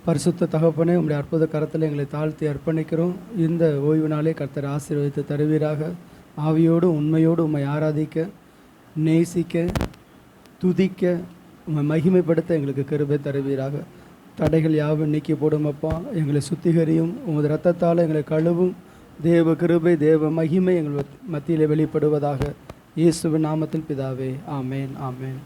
பரிசுத்த தகப்பனே, உம்முடைய அற்புத கரத்தில் எங்களை தாழ்த்தி அர்ப்பணிக்கிறோம். இந்த ஓய்வு நாளே கர்த்தர் ஆசீர்வதித்து தருவீராக. ஆவியோடு உண்மையோடு உம்மை ஆராதிக்க, நேசிக்க, துதிக்க, உம்மை மகிமைப்படுத்த எங்களுக்கு கிருபை தருவீராக. தடைகள் யாவும் நீக்கி போடும் அப்பா. எங்களை சுத்திகரியும், உமது இரத்தத்தால் எங்களை கழுவும். தேவ கிருபை, தேவ மகிமை எங்கள் மத்தியிலே வெளிப்படுவதாக. இயேசுவின் நாமத்தில் பிதாவே, ஆமேன், ஆமேன்.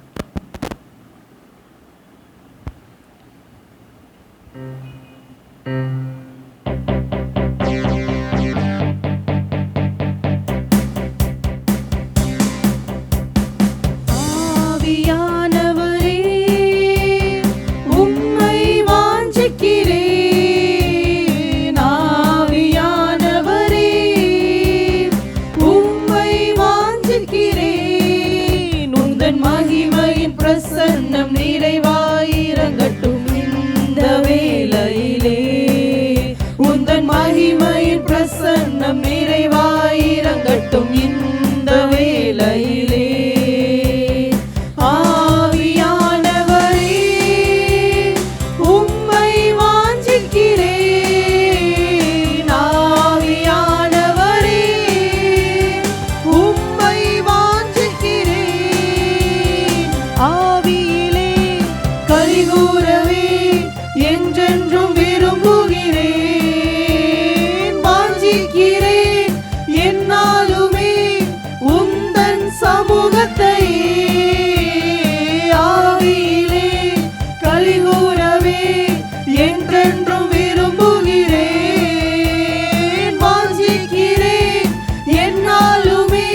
பிரசன்னம் நிறைவாயிரங்கட்டும் இந்த வேளையிலே. உந்தன் மகிமையின் பிரசன்னம் நிறைவாயிரங்கட்டும் இந்த வேளையிலே. ஆவியானவரே, உம்மை வாஞ்சிக்கிறேன். ஆவியானவரே, உம்மை வாஞ்சிக்கிறேன். ஆவியிலே கலிகூரவே என்றென்றும் விரும்புகிறேன். வாஞ்சிக்கிறேன் என்னாலுமே உந்தன் சமூகத்தை. ஆவியிலே கலிகூரவே என்றென்றும் விரும்புகிறேன். வாஞ்சிக்கிறேன் என்னாலுமே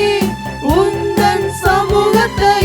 உந்தன் சமூகத்தை.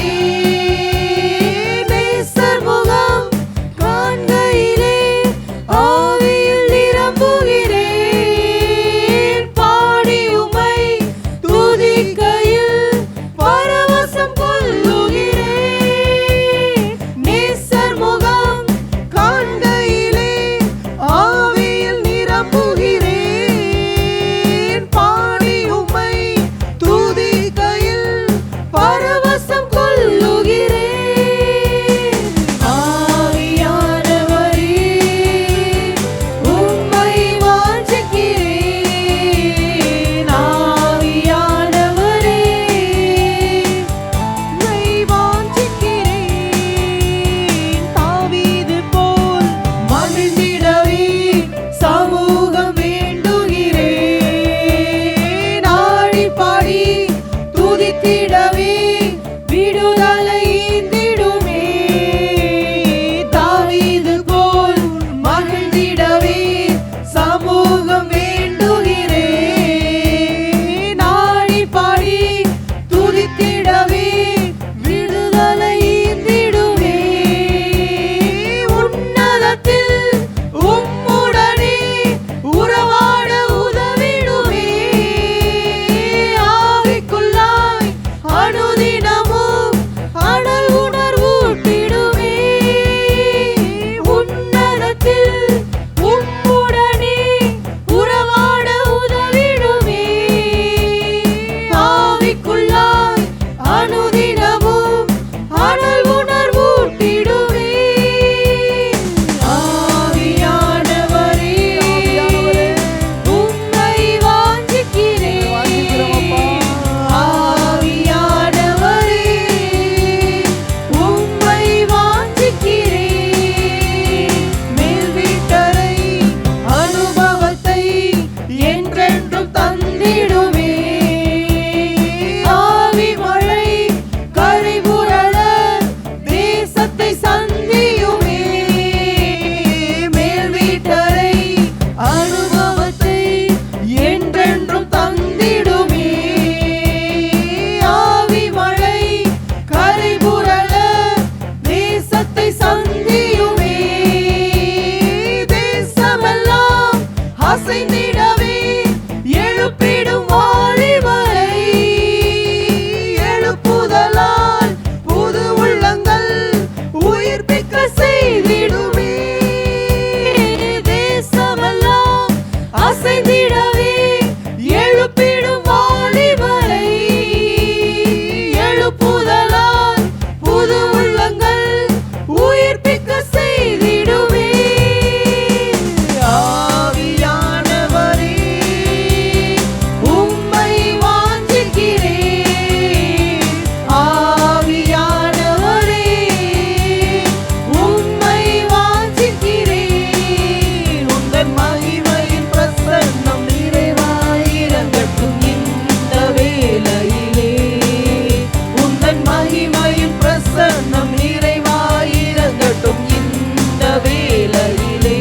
வேளையிலே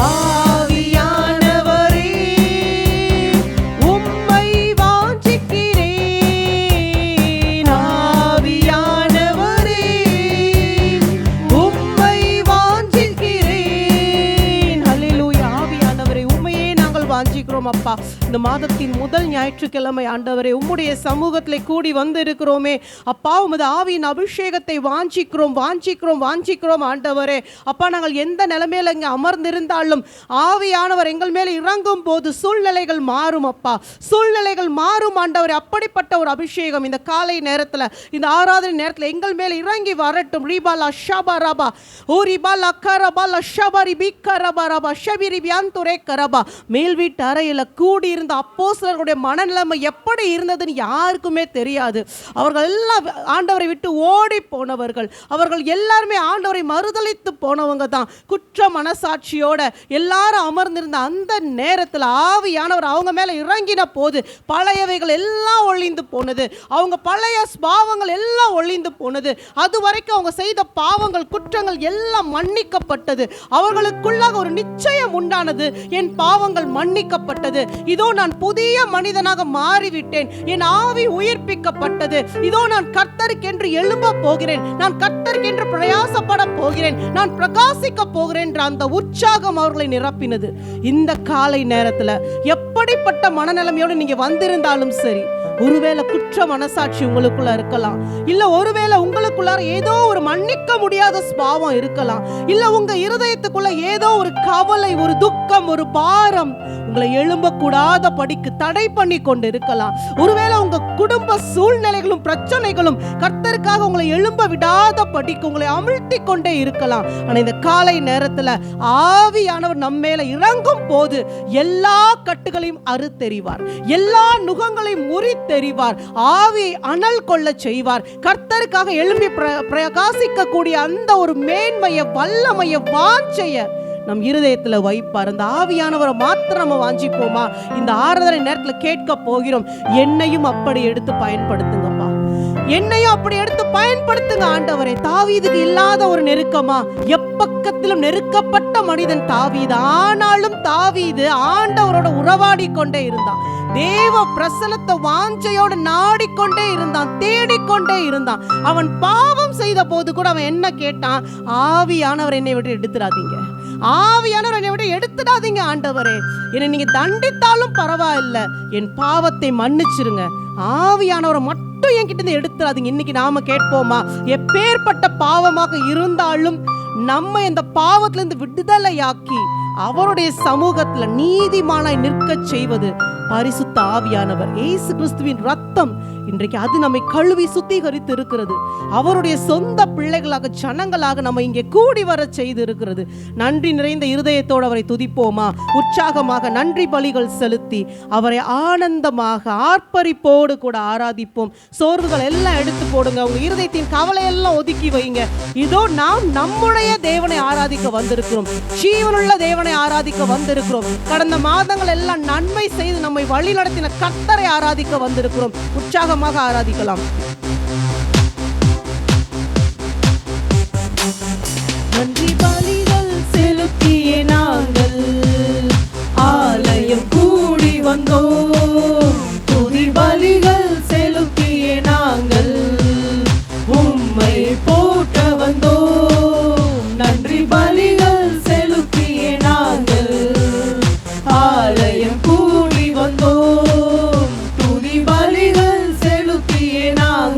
ஆவியானவரே உம்மை வாஞ்சிக்கிறேன். ஆவியானவரே உம்மை வாஞ்சிக்கிறேன். ஹல்லேலூயா. ஆவியானவரே உம்மையே நாங்கள் வாஞ்சிக்கிறோம் அப்பா. இந்த மாதத்தின் முதல் ஞாயிற்றுக்கிழமை ஆண்டவரே உம்முடைய சமூகத்தில் கூடி வந்து இருக்கிறோமே அப்பா. உமது ஆவியின் அபிஷேகத்தை வாஞ்சிக்கிறோம் வாஞ்சிக்கிறோம் வாஞ்சிக்கிறோம் ஆண்டவரே. அப்பா நாங்கள் எந்த நிலைமையில இங்கே அமர்ந்திருந்தாலும் ஆவியானவர் எங்கள் மேலே இறங்கும் போது சூழ்நிலைகள் மாறும் அப்பா. சூழ்நிலைகள் மாறும் ஆண்டவரே. அப்படிப்பட்ட ஒரு அபிஷேகம் இந்த காலை நேரத்தில் இந்த ஆராதனை நேரத்தில் எங்கள் மேலே இறங்கி வரட்டும். ரீபாலா ஷபா ரபா ஓ ரிபாலா கரபாலா ஷபரி பிக்கரபா ரபா ஷபிரி பியாந்துரே கரபா. மேல் வீட்டு அறையில் கூடி இருந்த அப்போஸ்தலர்களுடைய மனநிலைமை எப்படி இருந்ததுன்னு யாருக்குமே தெரியாது. அவர்கள் எல்லாம் ஆண்டவரை விட்டு ஓடி போனவர்கள். அவர்கள் எல்லாருமே ஆண்டவரை மறுதலித்து போனவங்க தான். குற்ற மனசாட்சியோட எல்லாரும் அமர்ந்திருந்த அந்த நேரத்தில் ஆவியானவர் அவங்க மேல இறங்கின போது பழையவைகள் எல்லாம் ஒழிந்து போனது. அவங்க பழைய பாவங்கள் எல்லாம் ஒழிந்து போனது. அது வரைக்கும் அவங்க செய்த பாவங்கள் குற்றங்கள் எல்லாம் மன்னிக்கப்பட்டது. அவர்களுக்குள்ளாக ஒரு நிச்சயம் உண்டானது. என் பாவங்கள் மன்னிக்கப்பட்டது. இதோ நான் புதிய மனிதனாக மாறிவிட்டேன். என் ஆவி உயிர்ப்பிக்கப்பட்டது. இதோ நான் கர்த்தருக்கென்று எழும்ப போகிறேன். நான் கர்த்தருக்கென்று பிரயாசப்பட போகிறேன். நான் பிரகாசிக்க போகிறேன் என்ற அந்த உற்சாகம் அவர்களை நிரப்பினது. இந்த காலை நேரத்தில் எப்படிப்பட்ட மனநிலைமையோடு நீங்க வந்திருந்தாலும் சரி, ஒருவேளை குற்ற மனசாட்சி உங்களுக்குள்ள இருக்கலாம், இல்ல ஒருவேளை உங்களுக்குள்ளார ஏதோ ஒரு மன்னிக்க முடியாத ஸ்பாவம் இருக்கலாம், இல்ல உங்க இருதயத்துக்குள்ள ஏதோ ஒரு கவலை, ஒரு துக்கம், ஒரு பாரம் உங்களை எழும்பக்கூடாத படிக்கு தடை பண்ணி கொண்டு இருக்கலாம். ஒருவேளை உங்க குடும்ப சூழ்நிலைகளும் பிரச்சனைகளும் கர்த்தருக்காக உங்களை எழும்ப விடாத படிக்கு உங்களை அமிழ்த்தி கொண்டே இருக்கலாம். ஆனா இந்த காலை நேரத்துல ஆவியானவர் நம்ம மேல இறங்கும் போது எல்லா கட்டுகளையும் அறுத்தெறிவார், எல்லா நுகங்களையும் முறித்தெறிவார், ஆவியை அனல் கொள்ள செய்வார். கர்த்தருக்காக எழும்பி பிரகாசிக்க கூடிய அந்த ஒரு மேன்மைய வல்லமைய வாஞ்சைய நம் இருதயத்தில் வைப்பார். அந்த ஆவியானவரை மாத்திரம் நம்ம வாஞ்சிப்போமா? இந்த ஆராதனை நேரத்தில் கேட்க போகிறோம். என்னையும் அப்படி எடுத்து பயன்படுத்துங்கப்பா, என்னையும் அப்படி எடுத்து பயன்படுத்துங்க ஆண்டவரே. தாவீதுக்கு இல்லாத ஒரு நெருக்கமா? எப்பக்கத்திலும் நெருக்கப்பட்ட மனிதன் தாவீது. ஆனாலும் தாவீது ஆண்டவரோட உறவாடி கொண்டே இருந்தான். தேவ பிரசன்னத்தை வாஞ்சையோடு நாடிக்கொண்டே இருந்தான், தேடிக்கொண்டே இருந்தான். அவன் பாவம் செய்த போது கூட அவன் என்ன கேட்டான்? ஆவியானவர் என்னை விட்டு எடுத்துடாதீங்க, ஆவியானவர் என்னை விட்டு எடுத்துடாதீங்க ஆண்டவரே. என்னை நீங்க தண்டித்தாலும் பரவாயில்ல, என் பாவத்தை மன்னிச்சிருங்க, ஆவியானவரை மட்டும் என்கிட்ட இருந்து எடுத்துடாதீங்க. இன்னைக்கு நாம கேட்போமா? எப்பேற்பட்ட பாவமாக இருந்தாலும் நம்ம இந்த பாவத்திலிருந்து விடுதலையாக்கி அவருடைய சமூகத்துல நீதிமானாய் நிற்க செய்வது பரிசுத்த ஆவியானவர். இயேசு கிறிஸ்துவின் ரத்தம் இன்றைக்கு அது நம்மை கழுவி சுத்திகரித்து இருக்கிறது. அவருடைய சொந்த பிள்ளைகளாக ஜனங்களாக நம்ம இங்கே கூடி வர செய்து இருக்கிறது. நன்றி நிறைந்த இருதயத்தோடு அவரை துதிப்போமா? உற்சாகமாக நன்றி பலிகள் செலுத்தி அவரை ஆனந்தமாக ஆர்ப்பரிப்போடு கூட ஆராதிப்போம். சோர்வுகள் எல்லாம் எடுத்து போடுங்க, உங்க இருதயத்தின் கவலையெல்லாம் ஒதுக்கி வைங்க. இதோ நாம் நம்முடைய தேவனை ஆராதிக்க வந்திருக்கிறோம், ஜீவனுள்ள தேவனை ஆராதிக்க வந்திருக்கிறோம். கடந்த மாதங்கள் எல்லாம் நன்மை செய்து நம்மை வழி நடத்தின கர்த்தரை ஆராதிக்க வந்திருக்கிறோம். உற்சாகமாக ஆராதிக்கலாம். நன்றி பலிகள் செலுத்திய நாங்கள் ஆலயம் கூடி வந்தோம். துதி பலிகள் செலுத்திய நாங்கள் உம்மை போற்ற வந்தோம். நன்றி பலிகள் செலுத்திய நாங்கள் ஆலயம் கூடி வந்தோம். துதி பலிகள் செலுத்திய நாங்கள்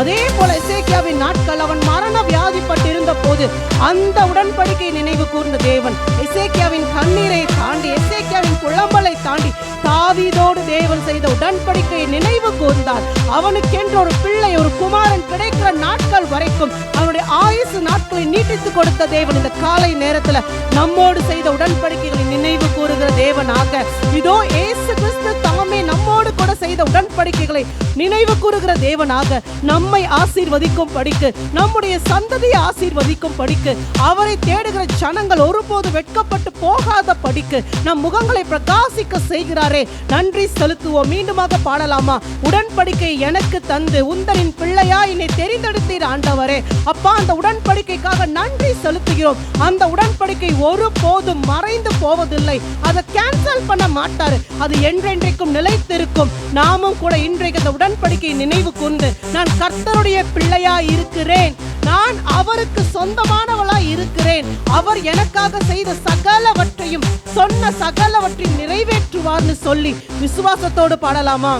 அதே போல எசேக்கியாவின் நாட்கள் அவன் மரண வியாதிப்பட்டிருந்த போது அந்த உடன்படிக்கை நினைவு கூர்ந்த தேவன் எசேக்கியாவின் கண்ணீரை தாண்டி, எசேக்கியாவின் புலம்பலை தாண்டி தாவீதோடு தேவன் செய்த உடன்படிக்கையை நினைவு கூர்ந்தார். அவனுக்கென்று ஒரு பிள்ளை, ஒரு குமாரன் கிடைக்கிற நாட்கள் வரைக்கும் அவனுடைய ஆயுசு நாட்களை நீட்டித்து கொடுத்த தேவன் இந்த காலை நேரத்தில் நம்மோடு செய்த உடன்படிக்கைகளை நினைவு கூறுகிற தேவனாக, இதோ இயேசு கிறிஸ்து தாமே நம்மோடு கூட செய்த உடன்படிக்கைகளை நினைவு கூறுகிற தேவனாக நம்மை ஆசீர்வதிக்கும் படிக்கு, நம்முடைய சந்ததியை ஆசீர்வதிக்கும் படிக்கு, அவரை தேடுகிற ஜனங்கள் ஒருபோது வெட்கப்பட்டு போகாத படிக்கு நம் முகங்களை பிரகாசிக்க செய்கிறாரே, நன்றி செலுத்துவோம். மீண்டுமாக பாடலாமா? உடன்படிக்கை எனக்கு தந்து உந்தரின் பிள்ளையா என்னை தெரிந்தெடுத்தீர் ஆண்டவரே. அப்பா, அந்த உடன்படிக்கைக்காக நன்றி செலுத்துகிறோம். அந்த உடன்படிக்கை ஒருபோதும் மறைந்து போவதில்லை. அதை கேன்சல் பண்ண மாட்டாரு. அது என்றென்றைக்கும் நிலைத்திருக்கும். நாமும் கூட இன்றைக்கு அந்த உடன்படிக்கையை நினைவு கொண்டு நான் கர்த்தருடைய பிள்ளையா இருக்கிறேன், நான் அவருக்கு சொந்தமானவளா இருக்கிறேன், அவர் எனக்காக செய்த சகலவற்றையும் சொன்ன சகலவற்றையும் நிறைவேற்றுவார்னு சொல்லி விசுவாசத்தோடு பாடலாமா?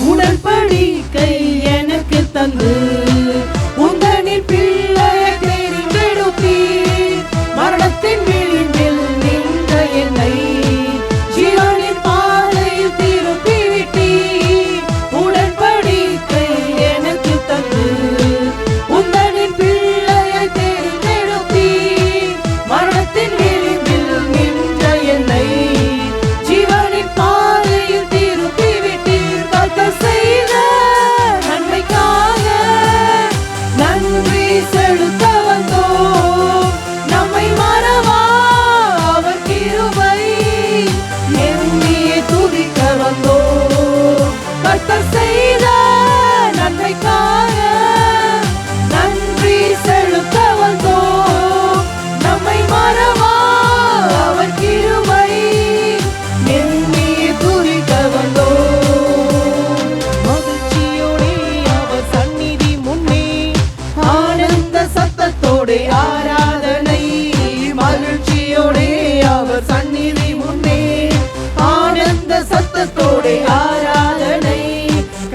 உடன்படிக்கை எனக்கு தந்து உந்தனின் பிள்ளையை தெரிந்தெடுத்தீர், மரணத்தின் விளிம்பில் நின்ற என்னை ஜீவனின் பாதையில் திருப்பி விட்டீர். உடன்படிக்கை எனக்கு தந்து உந்தனின் பிள்ளையை தெரிந்தெடுத்தீர், மரணத்தின் விளிம்பில் நின்ற என்னை ஜீவனின் பாதையில் திருப்பி விட்டீர். கர்த்தர் செய்த நன்மைக்காக நன்றி செலுத்த வந்தோம், நம்மை மறவா அவர் கிருபை எண்ணியே துதிக்க வந்தோம். கர்த்தர் செய்த நன்மைக்காக நன்றி செலுத்த வந்தோம், நம்மை மறவா அவர் கிருபை எண்ணியே துதிக்க வந்தோம். மகிழ்ச்சியோடே அவர் சந்நிதி முன்னே ஆனந்த சத்தத்தோடே ஆராதனை, மகிழ்ச்சியோடே அவர் சந்நிதி முன்னே ஆனந்த சத்தத்தோடே ஆராதனை.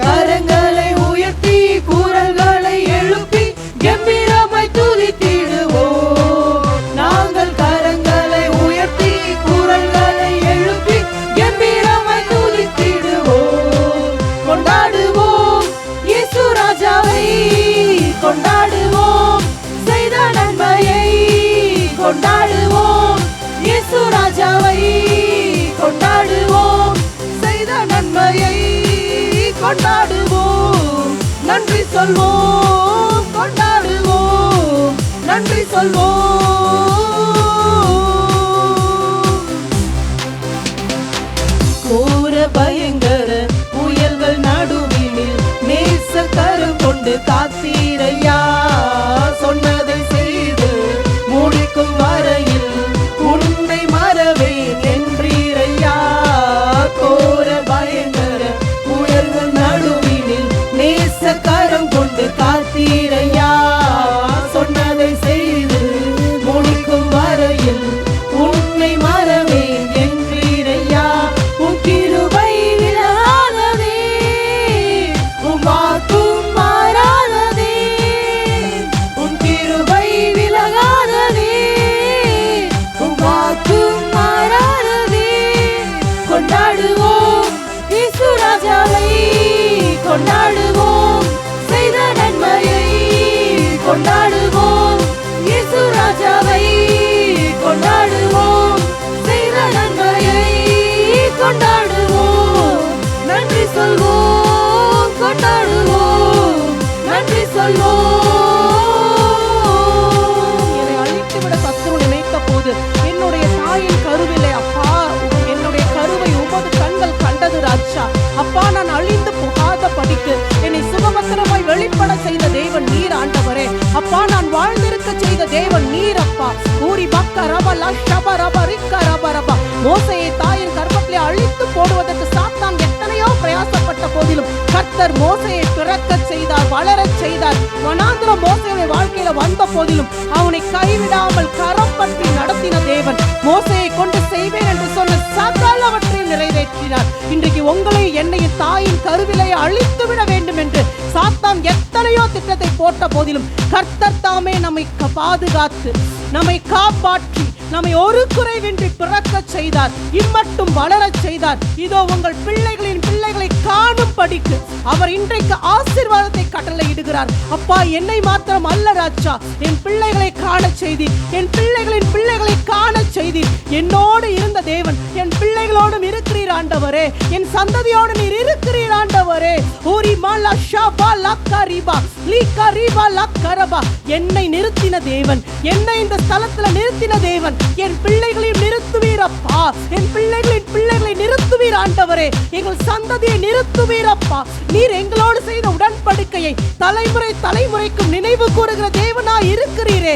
கரங்களை உயர்த்தி குரல்களை எழுப்பி கம்பீரமாய் துதித்திடுவோம். நாங்கள் கரங்களை உயர்த்தி குரல்களை எழுப்பி கம்பீரமாய் துதித்திடுவோம். கொண்டாடுவோம் இயேசு ராஜாவை, கொண்டாடுவோம் செய்த நன்மையை, கொண்டாடுவோம் இயேசு ராஜாவை, கொண்டாடுவோம் செய்த நன்மையை, கொண்டாடுவோம் நன்றி சொல்வோம், கொண்டாடுவோம் நன்றி சொல்வோம். கோர பயங்கர புயல்கள் நடுவினில் நேசக்கரம் கொண்டு காத்தீரையா, சொன்னதை செய்து முடிக்கும் வரையில் உன்னை மறவேன் என்றீரையா. கோர பயங்கர புயல்கள் நடுவினில் நேசக்கரம் கொண்டு காத்தீரையா, சொன்னதை செய்து முடிக்கும் வரையில் உன்னை மறவேன் என்றீரையா. உன் கிருபை விலகாததே, உன் வாக்கும் மாறாததே, உன் கிருபை விலகாததே, உன் வாக்கும் மாறாததே. கொண்டாடுவோம் இயேசு ராஜாவை, கொண்டாடுவோம் செய்த நன்மையை, கொண்டாடுவோம் இயேசு ராஜாவை, கொண்டாடுவோம் செய்த நன்மையை, கொண்டாடுவோம் நன்றி சொல்வோம், கொண்டாடுவோம் நன்றி சொல்வோம். என்னை அழித்துவிட சத்துரு நினைத்த போது என்னுடைய தாயின் கருவிலே அப்பா, என்னுடைய கருவை உமது கண்கள் கண்டது ராஜா. அப்பா, நான் அழிந்து போகாத படிக்கு என்னை சுகபத்திரமாய் வெளிப்பட செய்த தேவன் நீர் ஆண்டவரே. அப்பா, நான் வாழ்ந்திருக்க செய்த தேவன் நீர் அப்பா. ஊரி பக்க ரப லஷப ரப ரிக்க ரப ரப. மோசேயை தாயின் கர்ப்பத்திலே அழித்து போடுவதற்கு சாத்தான் எத்தனையோ பிரயாசப்பட்ட போதிலும் கர்த்தர் மோசையை பிறக்க செய்தார், வளரச் செய்தார். வனாந்திர மோசையுடைய வாழ்க்கையில வந்த போதிலும் அவனை கைவிடாமல் கரம் பற்றி நடத்தின தேவன் மோசையை கொண்டு செய்வேன் என்று சொன்ன சகலவற்றையும் நிறைவேற்றினார். இன்றைக்கு உங்களை என்னையும் தாயின் கருவிலை அழித்து விட வேண்டும் என்று சாத்தான் எத்தனையோ திட்டத்தை போட்ட போதிலும் கர்த்தர் தாமே நம்மை பாதுகாத்து, நம்மை காப்பாற்றி, நம்மை ஒரு குறைவின்றி பிறக்க செய்தார், இம்மட்டும் வளரச் செய்தார். இதோ உங்கள் பிள்ளைகளின் பிள்ளைகளை காணும் படிக்கு அவர் இன்றைக்கு ஆசீர்வாதத்தை கட்டளையிடுகிறார். அப்பா, என்னை மாத்திரம் அல்ல ராஜா, என் பிள்ளைகளை காண செய்தீர், என் பிள்ளைகளின் பிள்ளைகளை காண செய்தீர். என்னோடு இருந்த தேவன் என் பிள்ளைகளோடும் இருக்கிறீர் ஆண்டவரே, என் சந்ததியோடு நீர் இருக்கிறீர் ஆண்டவரே. ஓரி மாலா ஷாபா லக்கரிபா லீகரிபா லக்கரபா. என்னை நிறுத்தின தேவன், என்னை இந்த ஸ்தலத்துல நிறுத்தின தேவன் என் பிள்ளைகளையும் நிறுத்துவீரப்பா, என் பிள்ளைகளின் பிள்ளைகளை நிறுத்துவீர் ஆண்டவரே, எங்கள் சந்ததியை நிறுத்துவீரப்பா. நீர் எங்களோடு செய்த உடன்படிக்கையை தலைமுறை தலைமுறைக்கும் நினைவு கூறுகிற தேவனாய் இருக்கிறீரே.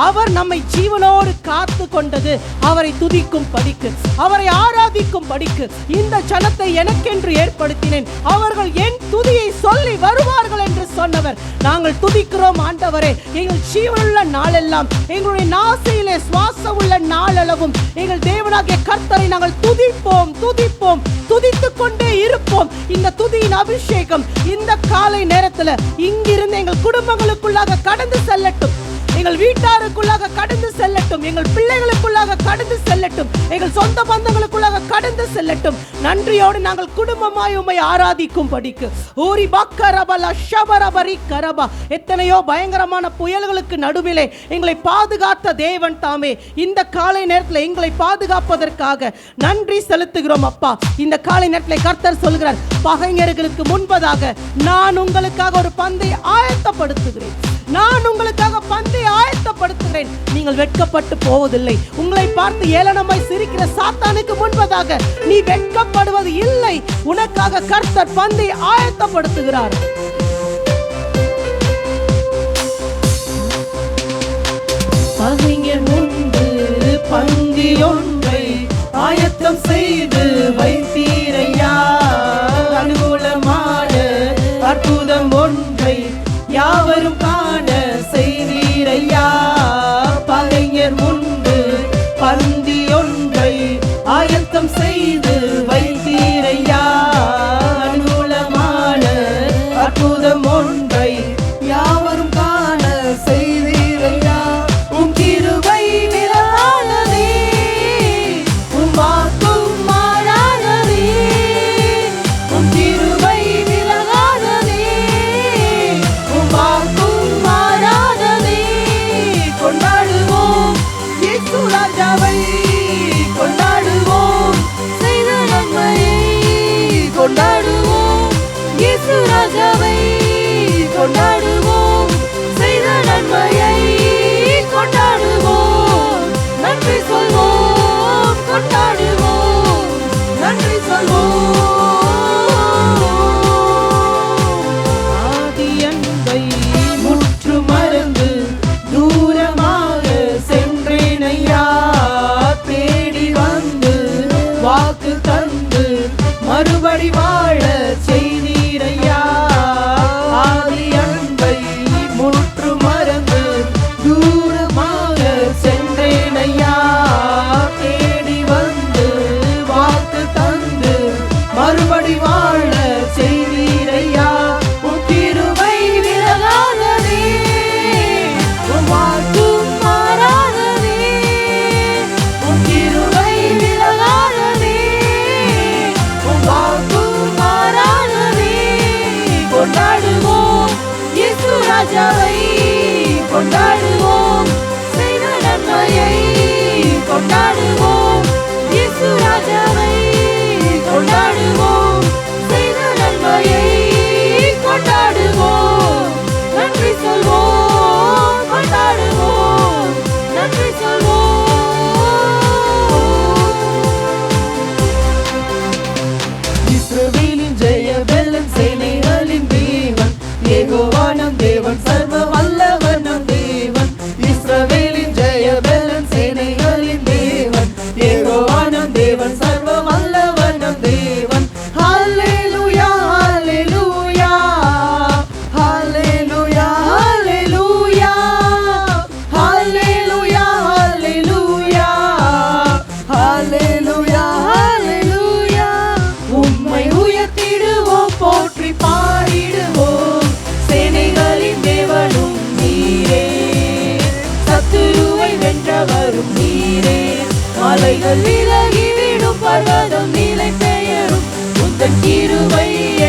அவர் நம்மை ஜீவனோடு காத்து கொண்டது அவரை துதிக்கும் படிக்கு, அவரை ஆராதிக்கும் படிக்கு இந்த ஜனத்தை எனக்கென்று ஏற்படுத்தினேன், அவர்கள் என் துதியை சொல்லி வருவார்கள் என்று சொன்னவர். நாங்கள் துதிக்கிறோம் ஆண்டவரே. எங்கள் ஜீவனுள்ள நாளெல்லாம், எங்களுடைய நாசியிலே சுவாசம் உள்ள நாளளவும் எங்கள் தேவனாகிய கர்த்தரை நாங்கள் துதிப்போம், துதிப்போம், துதித்துக் கொண்டே இருப்போம். இந்த துதியின் அபிஷேகம் இந்த காலை நேரத்தில் இங்கிருந்து எங்கள் குடும்பங்களுக்குள்ளாக கடந்து செல்லட்டும், எங்கள் வீட்டாருக்குள்ளாக கடந்து செல்லட்டும், எங்கள் பிள்ளைகளுக்குள்ளாக கடந்து செல்லட்டும், எங்கள் சொந்த பந்தங்களுக்குள்ளாக கடந்து செல்லட்டும். நன்றியோடு நாங்கள் குடும்பமாய் உம்மை ஆராதிக்கும் படிக்கு. ஓரி பக்கரபல ஷபரபரி கரபா. எத்தனையோ பயங்கரமான புயல்களுக்கு நடுவிலே எங்களை பாதுகாத்த தேவன் தாமே இந்த காலை நேரத்தில் எங்களை பாதுகாப்பதற்காக நன்றி செலுத்துகிறோம் அப்பா. இந்த காலை நேரத்தில் கர்த்தர் சொல்கிறார், பகைஞர்களுக்கு முன்பதாக நான் உங்களுக்காக ஒரு பந்தை ஆயத்தப்படுத்துகிறேன், நான் உங்களுக்காக பந்தை ஆயத்தப்படுத்துகிறேன், நீங்கள் வெட்கப்பட்டு போவதில்லை. உங்களை பார்த்து ஏளனமாய் சிரிக்கிற சாத்தானுக்கு முன்பதாக நீ வெட்கப்படுவது இல்லை. உனக்காக கர்த்தர் பந்தை ஆயத்தப்படுத்துகிறார். பகைஞர் முன்பு பந்தி ஒன்றை ஆயத்தம் செய்து வைத்தீரையா, அனுகூலமான அற்புதம் ஒன்றை யாவரும் காண செய்தீரையா. பகைஞர் முன்பு பந்தி ஒன்றை ஆயத்தம் செய்து வைத்தீரையா, அனுகூலமான அற்புதம் ஒன்றை யாவரும் காண செய்தீரையா. உம் கிருபை விரானதே, உம் வாக்கும் மாறானதே, உம் கிருபை விலகாததே, உம் வாக்கும் மாறாததே. கொண்டாடுவோம் இயேசு ராஜாவை, கொண்டாடுவோம் செய்த நன்மையை, கொண்டாடுவோம் இயேசு ராஜாவை, கொண்டாடுவோம் செய்த நன்மையை, கொண்டாடுவோம் நன்றி சொல்வோம், கொண்டாடுவோம் நன்றி சொல்வோம். ஆதி அன்பை முற்று மறந்து தூரமாக சென்றேனையா, தேடி வந்து வாக்கு தந்து மறுபடி வாழ செய்தீரையா. ஆதி அன்பை முற்று மறந்து தூரமாக சென்றேனையா, தேடி வந்து வாக்கு தந்து மறுபடி வாழ செய்தீரையா. உம் கிருபை விலகாததே, உம் வாக்கும் மாறாததே, உம் கிருபை விலகாததே, உம் வாக்கும் மாறாததே. கொண்டாடுவோம் இயேசு ராஜாவை, கொண்டாடுவோம் செய்த நன்மையை, கொண்டாடுவோம் இயேசு ராஜாவை, கொண்டாடுவோம் செய்த நன்மையை, கொண்டாடுவோம் நன்றி சொல்வோம், கொண்டாடுவோம் நன்றி சொல்வோம். இஸ்ரவேலின் ஜெய பெலன் சேனைகளின் தேவன் யெகோவா நம் தேவன், சர்வ வல்லவர் நம் தேவன். இஸ்ரவேலின் ஜெய பெலன் சேனைகளின் தேவன்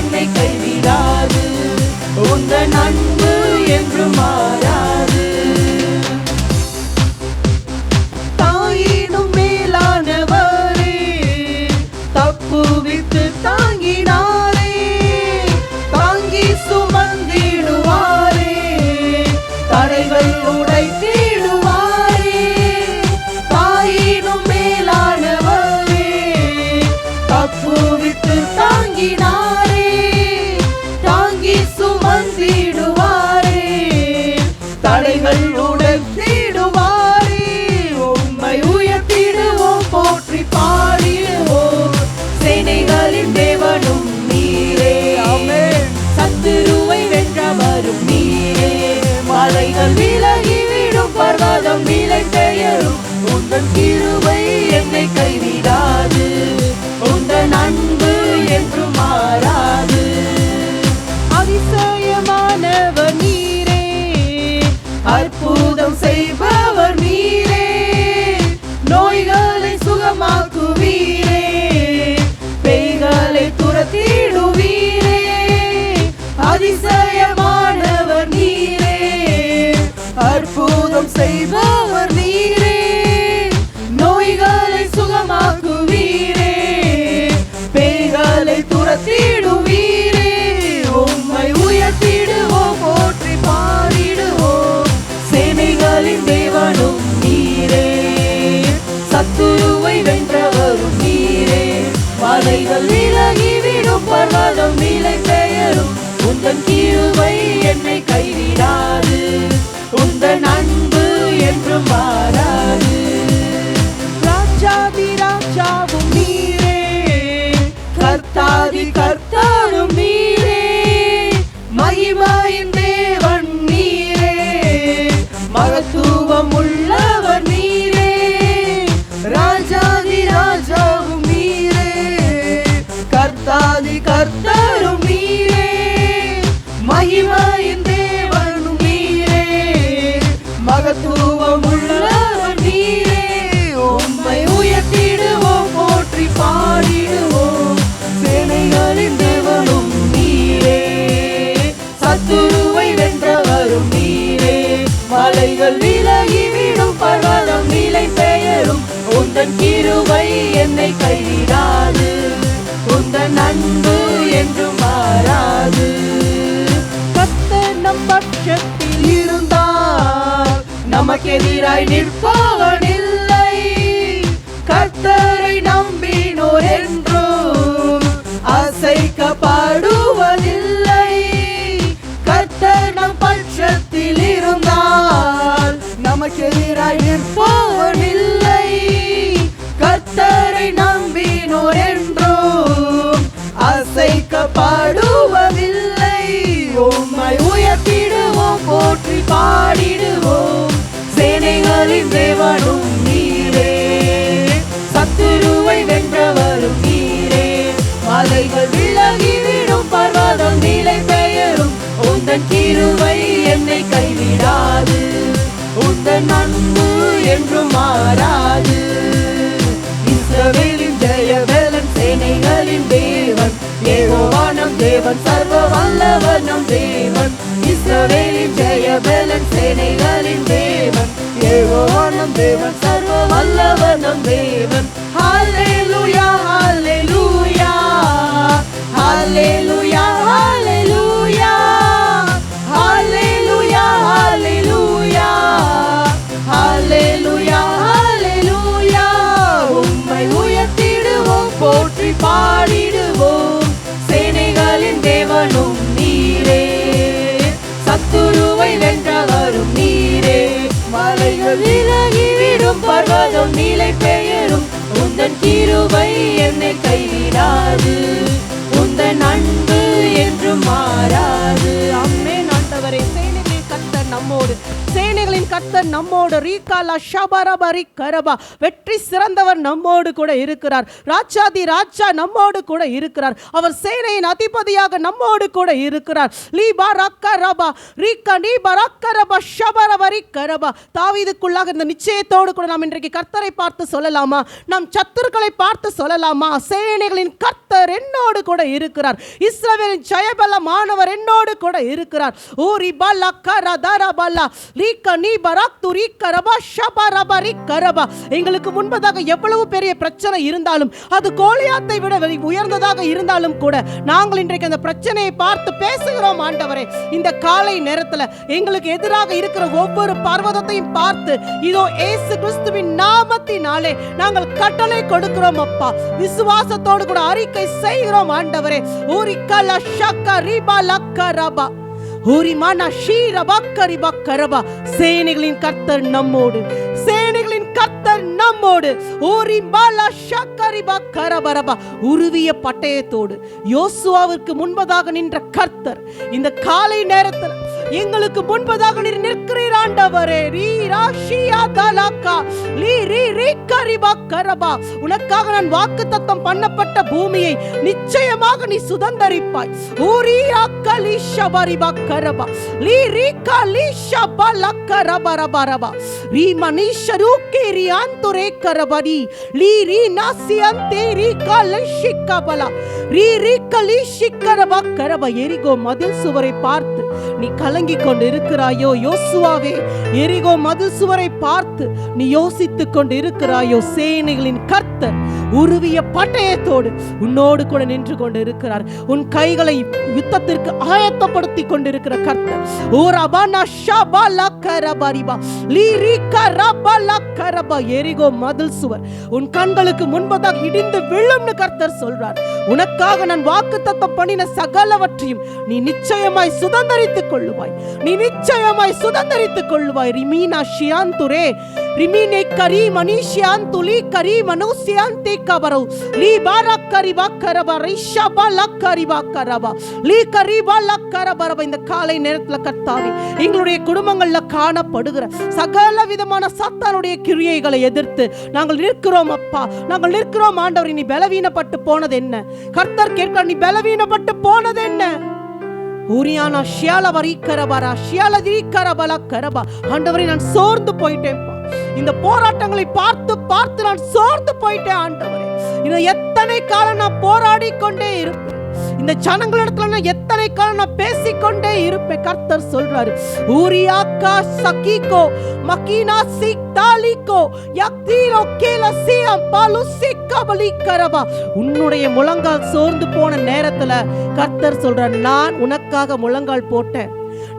என்னை கைவிடாது. உந்தன் அன்பு என்றும் மாறாது. தாயினும் மேலானவரே, தப்புவித்து தாங்கினாரே, தாங்கி சுமந்திடுவாரே, தடைகள் உடைத்திடுவாரே. தாயினும் மேலானவரே, தப்புவித்து தாங்கினாரே, தாங்கி சுமந்திடுவாரே, தடைகள் உடைத்திடுவாரே. உம்மை உயர்த்திடுவோம், போற்றி பாடிடுவோம். சேனைகளின் தேவனும் நீரே, சத்துருவை வென்றவரும் நீரே. மலைகள் விலகிவிடும், பர்வதம் நிலை பெயரும். உந்தன் கிருபை என்னை கைவிடாது. உந்தன் அன்பு என்றும் மாறாது. அதிசயமானவர் நீரே, அற்புதம் செய்பவர் நீரே, நோய்களை சுகமாக்குவீரே, பேய்களை துரத்திடுவீரே. அதிசயமானவர் நீரே, அற்புதம் செய்பவர் நீரே, நோய்களை சுகமாக்குவீரே, பேய்களை துரத்திடுவீரே. உம்மை உயர்த்திடுவோம், போற்றி பாடிடுவோம். சேனைகளின் தேவனும் நீரே, சத்துருவை வென்றவரும் நீரே. மலைகள் விலகிவிடும், பர்வதம் நிலை பெயரும். உந்தன் கிருபை என்னை கைவிடாது. உந்தன் அன்பு என்றும் மாறாது. ராஜாதி ராஜாவும் நீரே, கர்த்தாதி கர்த்தாரும் நீரே, மகிமையின் தேவன் நீரே, மகத்துவம் உள்ளவர் நீரே. ராஜாதி ராஜாவும் நீரே, கர்த்தாதி கர்த்தாரும் நீரே, மகிமையின் தேவனும் நீரே, மகத்துவம் உள்ளவர் நீரே. உம்மை உயர்த்திடுவோம், போற்றி பாடிடுவோம். சேனைகளின் தேவனும் நீரே, சத்துருவை வென்றவரும் நீரே. மலைகள் விலகிவிடும், பர்வதம் நிலை பெயரும். உந்தன் கிருபை என்னை கைவிடாது. உந்தன் அன்பு என்றும் மாறாது. கர்த்தர் நம் பட்சத்தில் இருந்தால் நமக்கெதிராய் நிற்பவன் இல்லை. கர்த்தரை நம்பினோர் என்றும் அசைக்கப்படுவதில்லை. கர்த்தர் நம் பட்சத்தில் இருந்தால் நமக்கெதிராய் நிற்பவன் இல்லை. கர்த்தரை நம்பினோர் என்றும் அசைக்கப்படுவதில்லை. உம்மை உயர்த்திடுவோம், போற்றி பாடிடுவோம். சேனைகளின் தேவனும் நீரே, சத்துருவை வென்றவரும் நீரே. மலைகள் விலகிவிடும், பர்வதம் நிலை பெயரும். உந்தன் கிருபை என்னை கைவிடாது. உந்தன் அன்பு என்றும் மாறாது. இஸ்ரவேலின் ஜெயவேலன், சேனைகளின் தேவன், யெகோவா நம் தேவன், சர்வ வல்லவர் நம் தேவன். இஸ்ரவேலின் ஜெயவேலன், சேனைகளின் தேவன், யெகோவா நம் தேவன், சர்வ வல்லவர் நம் தேவன். ஹல்லேலூயா, ஹல்லேலூயா, ஹல்லேலூயா, ஹல்லேலூயா, ஹல்லேலூயா, ஹல்லேலூயா, ஹல்லேலூயா, ஹல்லேலூயா. உம்மை உயர்த்திடுவோம், போற்றி பாடிடுவோம். சேனைகளின் தேவனும் நீரே, சத்துருவை வென்றவரும் நீரே. மலைகள் விலகிவிடும், பர்வதம் நிலை பெயரும். உந்தன் கிருபை என்னை கைவிடாது. உந்தன் அன்பு என்றும் மாறாது. ஆமென். ஆண்டவரே, சேனைகளின் கர்த்தர் நம்மோடு, சேனைகளின் கர்த்தர் கர்த்தர் நம்மோடு. ரீகாலா ஷபரபரி கரபா, வெற்றி சிறந்தவர் நம்மோடு கூட இருக்கிறார். ராஜாதி ராஜா நம்மோடு கூட இருக்கிறார். அவர் சேனையின் அதிபதியாக நம்மோடு கூட இருக்கிறார். லீபா ரக்கரபா ரீகா நீபா ரக்கரபா ஷபரபரி கரபா. தாவீதுக்குள்ளாக இந்த நிச்சயத்தோடு கூட நாம் இன்றைக்கு கர்த்தரை பார்த்து சொல்லலாமா? நம் சத்துருக்களை பார்த்து சொல்லலாமா? சேனைகளின் கர்த்தர் என்னோடு கூட இருக்கிறார். இஸ்ரவேலின் ஜெயபலமானவர் என்னோடு கூட இருக்கிறார். ஊரி பல்லா கரதரபல்லா ரீகா நீபா ரக்துரி கரபா ஷபரபரி கரபா. எங்களுக்கு முன்பதாக எவ்வளவு பெரிய பிரச்சனை இருந்தாலும், அது கோலியாத்தை விட உயர்ந்ததாக இருந்தாலும் கூட நாங்கள் இன்றைக்கு அந்த பிரச்சனையை பார்த்து பேசுகிறோம். ஆண்டவரே, இந்த காலை நேரத்தில் எங்களுக்கு எதிராக இருக்கிற ஒவ்வொரு பர்வதத்தையும் பார்த்து இதோ இயேசு கிறிஸ்துவின் நாமத்தினாலே நாங்கள் கட்டளை கொடுக்கிறோம் அப்பா. விசுவாசத்தோடு கூட அறிக்கை செய்கிறோம் ஆண்டவரே. ஊரிக்கல ஷக்க ரிபா லக்கரபா ஊரிமானா ஷீரபக்கரிபா கரபா. சேனைகளின் கர்த்தர் நம்மோடு, சேனைகளின் கர்த்தர் நம்மோடு. ஊரிமாலா ஷக்கரிபா கரபரபா. உருவிய பட்டயத்தோடு யோசுவாவிற்கு முன்பதாக நின்ற கர்த்தர் இந்த காலை நேரத்தில் எங்களுக்கு முன்பதாக நிற்கிறீர் ஆண்டவரே. உனக்காக நான் வாக்குத்தத்தம் பண்ணப்பட்ட பூமியை நிச்சயமாக நீ சுதந்தரிப்பாய். எரிகோ மதில் சுவரை பார்த்து நீ கலங்கிக் கொண்டு இருக்கிறாயோ யோசுவாவே? எரிகோ மதில் சுவரை பார்த்து நீ யோசித்துக் கொண்டு இருக்கிறாயோ? சேனைகளின் கர்த்தர் உருவிய பட்டயத்தோடு உன்னோடு கூட நின்று கொண்டு இருக்கிறார். உன் கைகளை யுத்தத்திற்கு ஆயத்தப்படுத்தி கொண்டிருக்கிற கர்த்தர். எரிகோ மதில் சுவர் உன் கண்களுக்கு முன்பதாக இடிந்து விழும்னு கர்த்தர் சொல்றார். உனக்காக நான் வாக்குத்தத்தம் பண்ணின சகலவற்றையும் நீ நிச்சயமாய் சுதந்தரித்துக் கொள்ளுவாய். நீ நிச்சயமாய் சுதந்தரித்துக் கொள்ளுவாய். ரிமீனா ஷியாந்துரே ரிமீனே கரி மனிஷியாந்துலி கரி மனுசியாந்தே கபரோ லீ பாரக்கரிபா கரபா ரிஷபா லக்கரிபா கரபா லீ கரிபா லக்கரபரபா. இந்த காலை நேரத்தில் கர்த்தாவே, எங்களுடைய குடும்பங்கள்ல காணப்படுகிற சகல விதமான சாத்தானுடைய கிரியைகளை எதிர்த்து நாங்கள் நிற்கிறோம் அப்பா. நாங்கள் நிற்கிறோம் ஆண்டவரே. நீ பலவீனப்பட்டு போனது என்ன? கர்த்தர் கேட்க, நீ பலவீனப்பட்டு போனது என்ன? ஊரியானா ஷியால வரி கரபரா ஷியால திரி கரபலா கரபா. ஆண்டவரே, நான் சோர்ந்து போயிட்டேன். இந்த போராட்டங்களை பார்த்து பார்த்து நான் சோர்ந்து போயிட்டேன் ஆண்டவரே. இன்னும் எத்தனை காலம் நான் போராடி கொண்டே இருப்பேன்? இந்த ஜனங்களிடத்துல எத்தனை காலம் நான் பேசிக்கொண்டே இருப்பேன்? கர்த்தர் சொல்றாரு, ஊரியாக்கா சகிகோ மகினா சிக்தாலிகோ யக்தீரோ கேலசியம் பாலுசிக்கபலி கரபா. உன்னுடைய முழங்கால் சோர்ந்து போன நேரத்துல கர்த்தர் சொல்றார், நான் உனக்காக முழங்கால் போட்டேன்.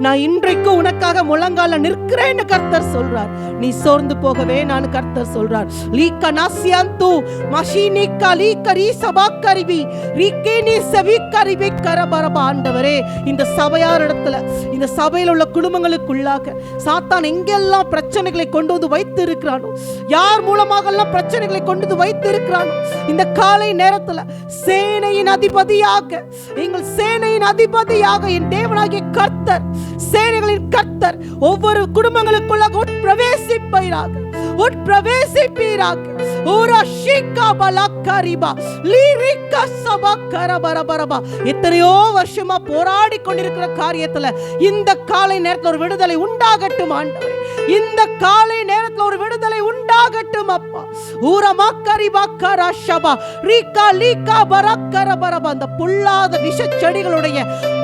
நான் இன்றைக்கு உனக்காக முழங்கால நிற்கிறேன்னு கர்த்தர் சொல்றார். நீ சோர்ந்து போகவே நான் கர்த்தர் சொல்றார். லீக்க நாசியந்து மஷினிக்க லீக்கரி சபாக்கரிவி ரிக்கேனி செவிக்கரிவி கரபரபா. ஆண்டவரே, இந்த சபையாரிடத்துல, இந்த சபையில் உள்ள குடும்பங்களுக்குள்ளாக சாத்தான் எங்கெல்லாம் பிரச்சனைகளை கொண்டு வந்து வைத்து இருக்கிறானோ, யார் மூலமாக எல்லாம் பிரச்சனைகளை கொண்டு வந்து வைத்து இருக்கிறானோ, இந்த காலை நேரத்துல சேனையின் அதிபதியாக, எங்கள் சேனையின் அதிபதியாக என் தேவனாகிய கர்த்தர், சேனைகளின் கர்த்தர் ஒவ்வொரு குடும்பங்களுக்குள்ளாக உட்பிரவேசிப்பீராக, உட்பிரவேசிப்பீராக. எத்தனையோ வருஷமா போராடி கொண்டிருக்கிற காரியத்துல இந்த காலை நேரத்தில் ஒரு விடுதலை உண்டாகட்டும் ஆண்டவரே. இந்த காலை நேரத்தில் ஒரு விடுதலை உண்டாகட்டும் அப்பா. அந்த பொல்லாத விஷ செடிகளுடைய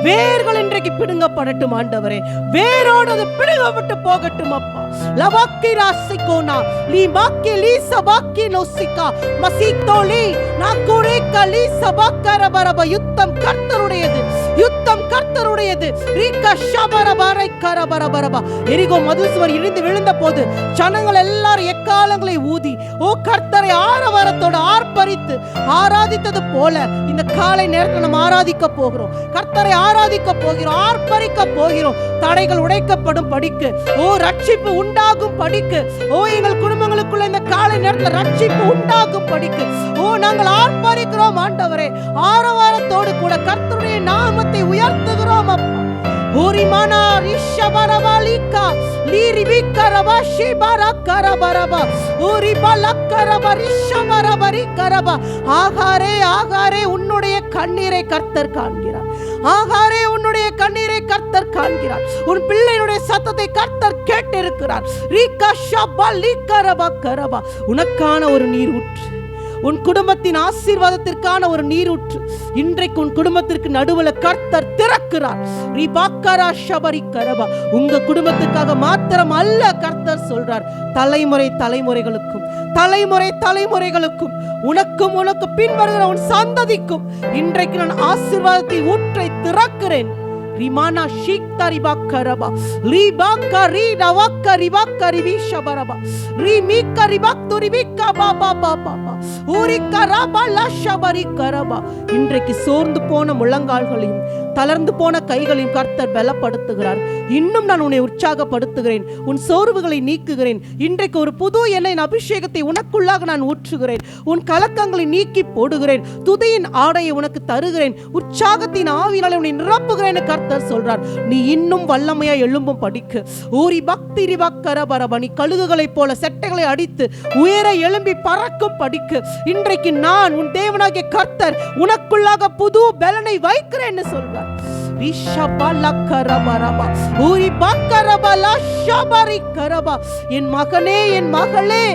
வேர்கள் இன்றைக்கு பிடுங்கப்படட்டும் ஆண்டவரே. வேரோடு அது பிடுங்கப்பட்டு போகட்டும் அப்பா. லவக்கிராசிகோனா லிமாக்கி லிசபாக்கி நோசிகா மசித்தோலி நாகுரேகலி சபக்கரபரப. யுத்தம் கர்த்தருடையது, யுத்தம் கர்த்தருடையது. ரீகா ஷபரபரை கரபரபரபா. எரிகோ மதில் சுவர் இடிந்து விழுந்த போது ஜனங்கள் எல்லாரும் எக்காலங்களை ஊதி ஓ கர்த்தரை ஆரவாரத்தோடு ஆர்ப்பரித்து ஆராதித்தது போல இந்த காலை நேரத்தில் நம்ம ஆராதிக்க போகிறோம். கர்த்தரை ஆராதிக்க போகிறோம், ஆர்ப்பரிக்க போகிறோம். தடைகள் உடைக்கப்படும் படிக்கு, ஓ ரட்சிப்பு உண்டாகும் படிக்கு, ஓ எங்கள் குடும்பங்களுக்குள்ள இந்த காலை நேரத்தில் ரட்சிப்பு உண்டாகும் படிக்கு, ஓ நாங்கள் ஆர்ப்பரிக்கிறோம் ஆண்டவரே. ஆரவாரத்தோடு கூட கர்த்தருடைய நாமத்தை உயர்த்துகிறோம் அப்பா. ஊரிமானா ஷபரபாலிகா லீரிபிகரபா ஷிபரகரபரபா உரிபலக்கரபரிஷபரபரிகரபா. ஆகாரே ஆகாரே, உன்னுடைய கண்ணீரை கர்த்தர் காண்கிறார். ஆகாரே, உன்னுடைய கண்ணீரை கர்த்தர் காண்கிறார். உன் பிள்ளையுடைய சத்தத்தை கர்த்தர் கேட்டிருக்கிறார். ரீகா ஷபா லீகரபா கரபா. உனக்கான ஒரு நீர் ஊற்று, உன் குடும்பத்தின் ஆசீர்வாதத்திற்கான ஒரு நீரூற்று இன்றைக்கு உன் குடும்பத்திற்கு நடுவுல கர்த்தர் திறக்கிறார். உங்க குடும்பத்துக்காக மாத்திரம் அல்ல, கர்த்தர் சொல்றார், தலைமுறை தலைமுறைகளுக்கும் தலைமுறை தலைமுறைகளுக்கும் உனக்கும் உனக்கு பின்வருகிற உன் சந்ததிக்கும் இன்றைக்கு நான் ஆசீர்வாதத்தை ஊற்றை திறக்கிறேன். ரிமானா ஷீக்தா ரிபாக்கரபா ரிபாக்கா ரிடவக்கா ரிபாக்கா ரிவிஷபரபா ரிமிக்கா ரிபாக்து ரிபிக்கா பாபா பாபா ஊரிக்கா ரபா லஷபரி கரபா. இன்றைக்கு சோர்ந்து போன முழங்கால்களையும் தளர்ந்து போன கைகளையும் கர்த்தர் பலப்படுத்துகிறார். இன்னும் நான் உன்னை உற்சாகப்படுத்துகிறேன், உன் சோர்வுகளை நீக்குகிறேன். இன்றைக்கு ஒரு புது எண்ணெயின் அபிஷேகத்தை உனக்குள்ளாக நான் ஊற்றுகிறேன். உன் கலக்கங்களை நீக்கி போடுகிறேன். துதியின் ஆடையை உனக்கு தருகிறேன். உற்சாகத்தின் ஆவியினாலே உன்னை நிரப்புகிறேன் கர்த்தர் சொல்றார். நீ இன்னும் வல்லமையா எழும்பும் படிக்க ஊரி பக்தி ரிபக்கரபரபா. நீ கழுகுகளைப் போல செட்டைகளை அடித்து உயர எழும்பி பறக்கும் படிக்க இன்றைக்கு நான் உன் தேவனாகிய கர்த்தர் உனக்குள்ளாக புது பலனை வைக்கிறேன்னு சொல்றார். என் மகனே, என் மகளே,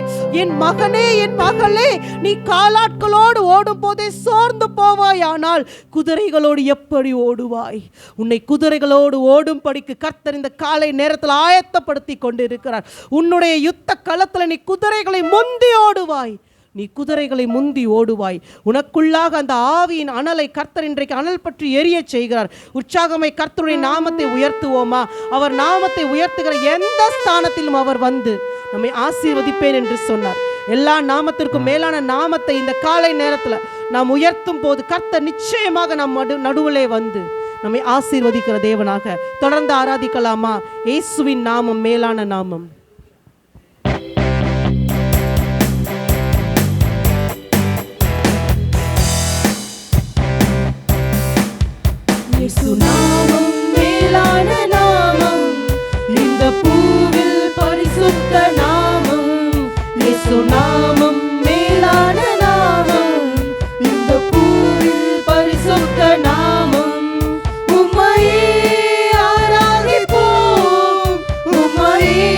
என் மகனே, என் மகளே, நீ காலாட்களோடு ஓடும் போதே சோர்ந்து போவாயானால் குதிரைகளோடு எப்படி ஓடுவாய்? உன்னை குதிரைகளோடு ஓடும்படிக்கு கர்த்தர் இந்த காலை நேரத்தில் ஆயத்தப்படுத்தி கொண்டிருக்கிறார். உன்னுடைய யுத்த களத்தில் நீ குதிரைகளை முந்தி ஓடுவாய். நீ குதிரைகளை முந்தி ஓடுவாய். உனக்குள்ளாக அந்த ஆவியின் அனலை கர்த்தர் இன்றைக்கு அனல் பற்றி எரிய செய்கிறார். உற்சாகமை கர்த்தருடைய நாமத்தை உயர்த்துவோமா? அவர் நாமத்தை உயர்த்துகிற எந்த ஸ்தானத்திலும் அவர் வந்து நம்மை ஆசீர்வதிப்பேன் என்று சொன்னார். எல்லா நாமத்திற்கும் மேலான நாமத்தை இந்த காலை நேரத்தில் நாம் உயர்த்தும் போது கர்த்தர் நிச்சயமாக நம் நடுவிலே வந்து நம்மை ஆசீர்வதிக்கிற தேவனாக தொடர்ந்து ஆராதிக்கலாமா? இயேசுவின் நாமம் மேலான நாமம். இயேசு நாமம் மேலான நாமம், இந்த பூவில் பரிசுத்த நாமம். இயேசு நாமம் மேலான நாமம், இந்த பூவில் பரிசுத்த நாமம். உம்மையே ஆராதிப்போம், உம்மையே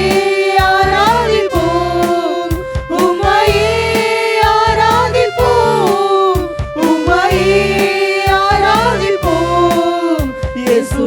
ஆராதிப்போம், உம்மையே ஆராதிப்போம், உம்மையே ஆராதிப்போம். இயேசு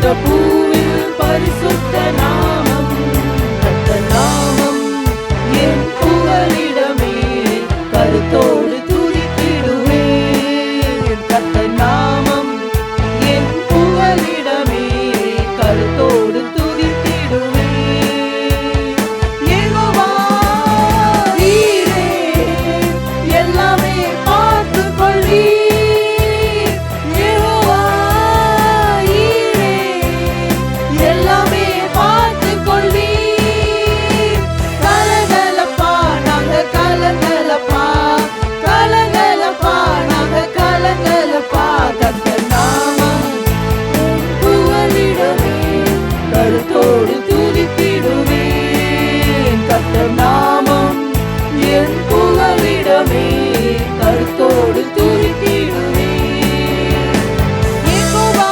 இந்த பூவில் பரிசுத்த நாமம் கர்த்தர் நாமம் என் புகலிடமே கருத்தோடு துதித்திடுவேன் கர்த்தர் நாமம் என் புகலிடமே கருத்தோடு துதித்திடுவேன் யெகோவா நீரே எல்லாமே பார்த்துக் கொள்வீர் யெகோவா நீரே எல்லாமே பார்த்துக் கொள்வீர் கலங்கலப்பா நாங்க கலங்கலப்பா கலங்கலப்பா நாங்க கலங்கலப்பா கர்த்தர் நாமம் உம் புகலிடமே கருத்தோடு துதித்திடுவேன் கர்த்தர் நாமம் என் புகலிடமே கருத்தோடு துதித்திடுவேன் யெகோவா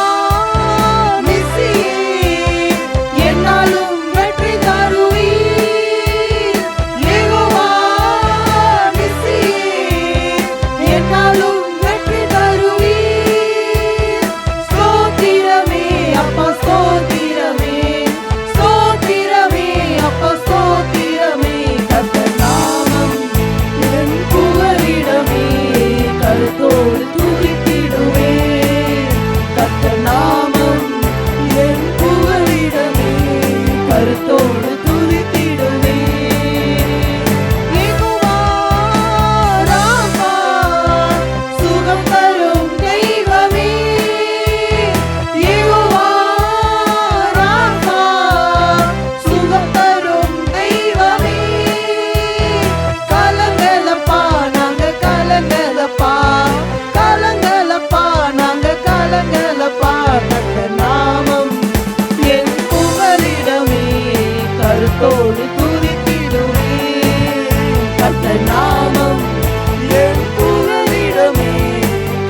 மெஸ்ஸியே என்னாலும் வெற்றி தருவீர் யெகோவா மெஸ்ஸியே என்னாலும் வெற்றி தருவீர் ஸ்தோத்திரமே அப்பா ஸ்தோத்திரமே ஸ்தோத்திரமே அப்பா ஸ்தோத்திரமே கர்த்தர் நாமம் என் புகலிடமே கருத்தோடு துதித்திடுவேன் கர்த்தர் நாமம் என் புகலிடமே கருத்தோடு துதித்திடுவேன் யெகோவா ராமா சுகம் தரும் தெய்வமே யெகோவா ராமா சுகம் தரும் தெய்வமே கலங்கலப்பா நாங்க கலங்கலப்பா கலங்கலப்பா நாங்க கலங்கலப்பா கர்த்தர் நாமம் என் புகலிடமே கருத்தோடு துதித்திடுவேன் கர்த்தர் நாமம் என் புகலிடமே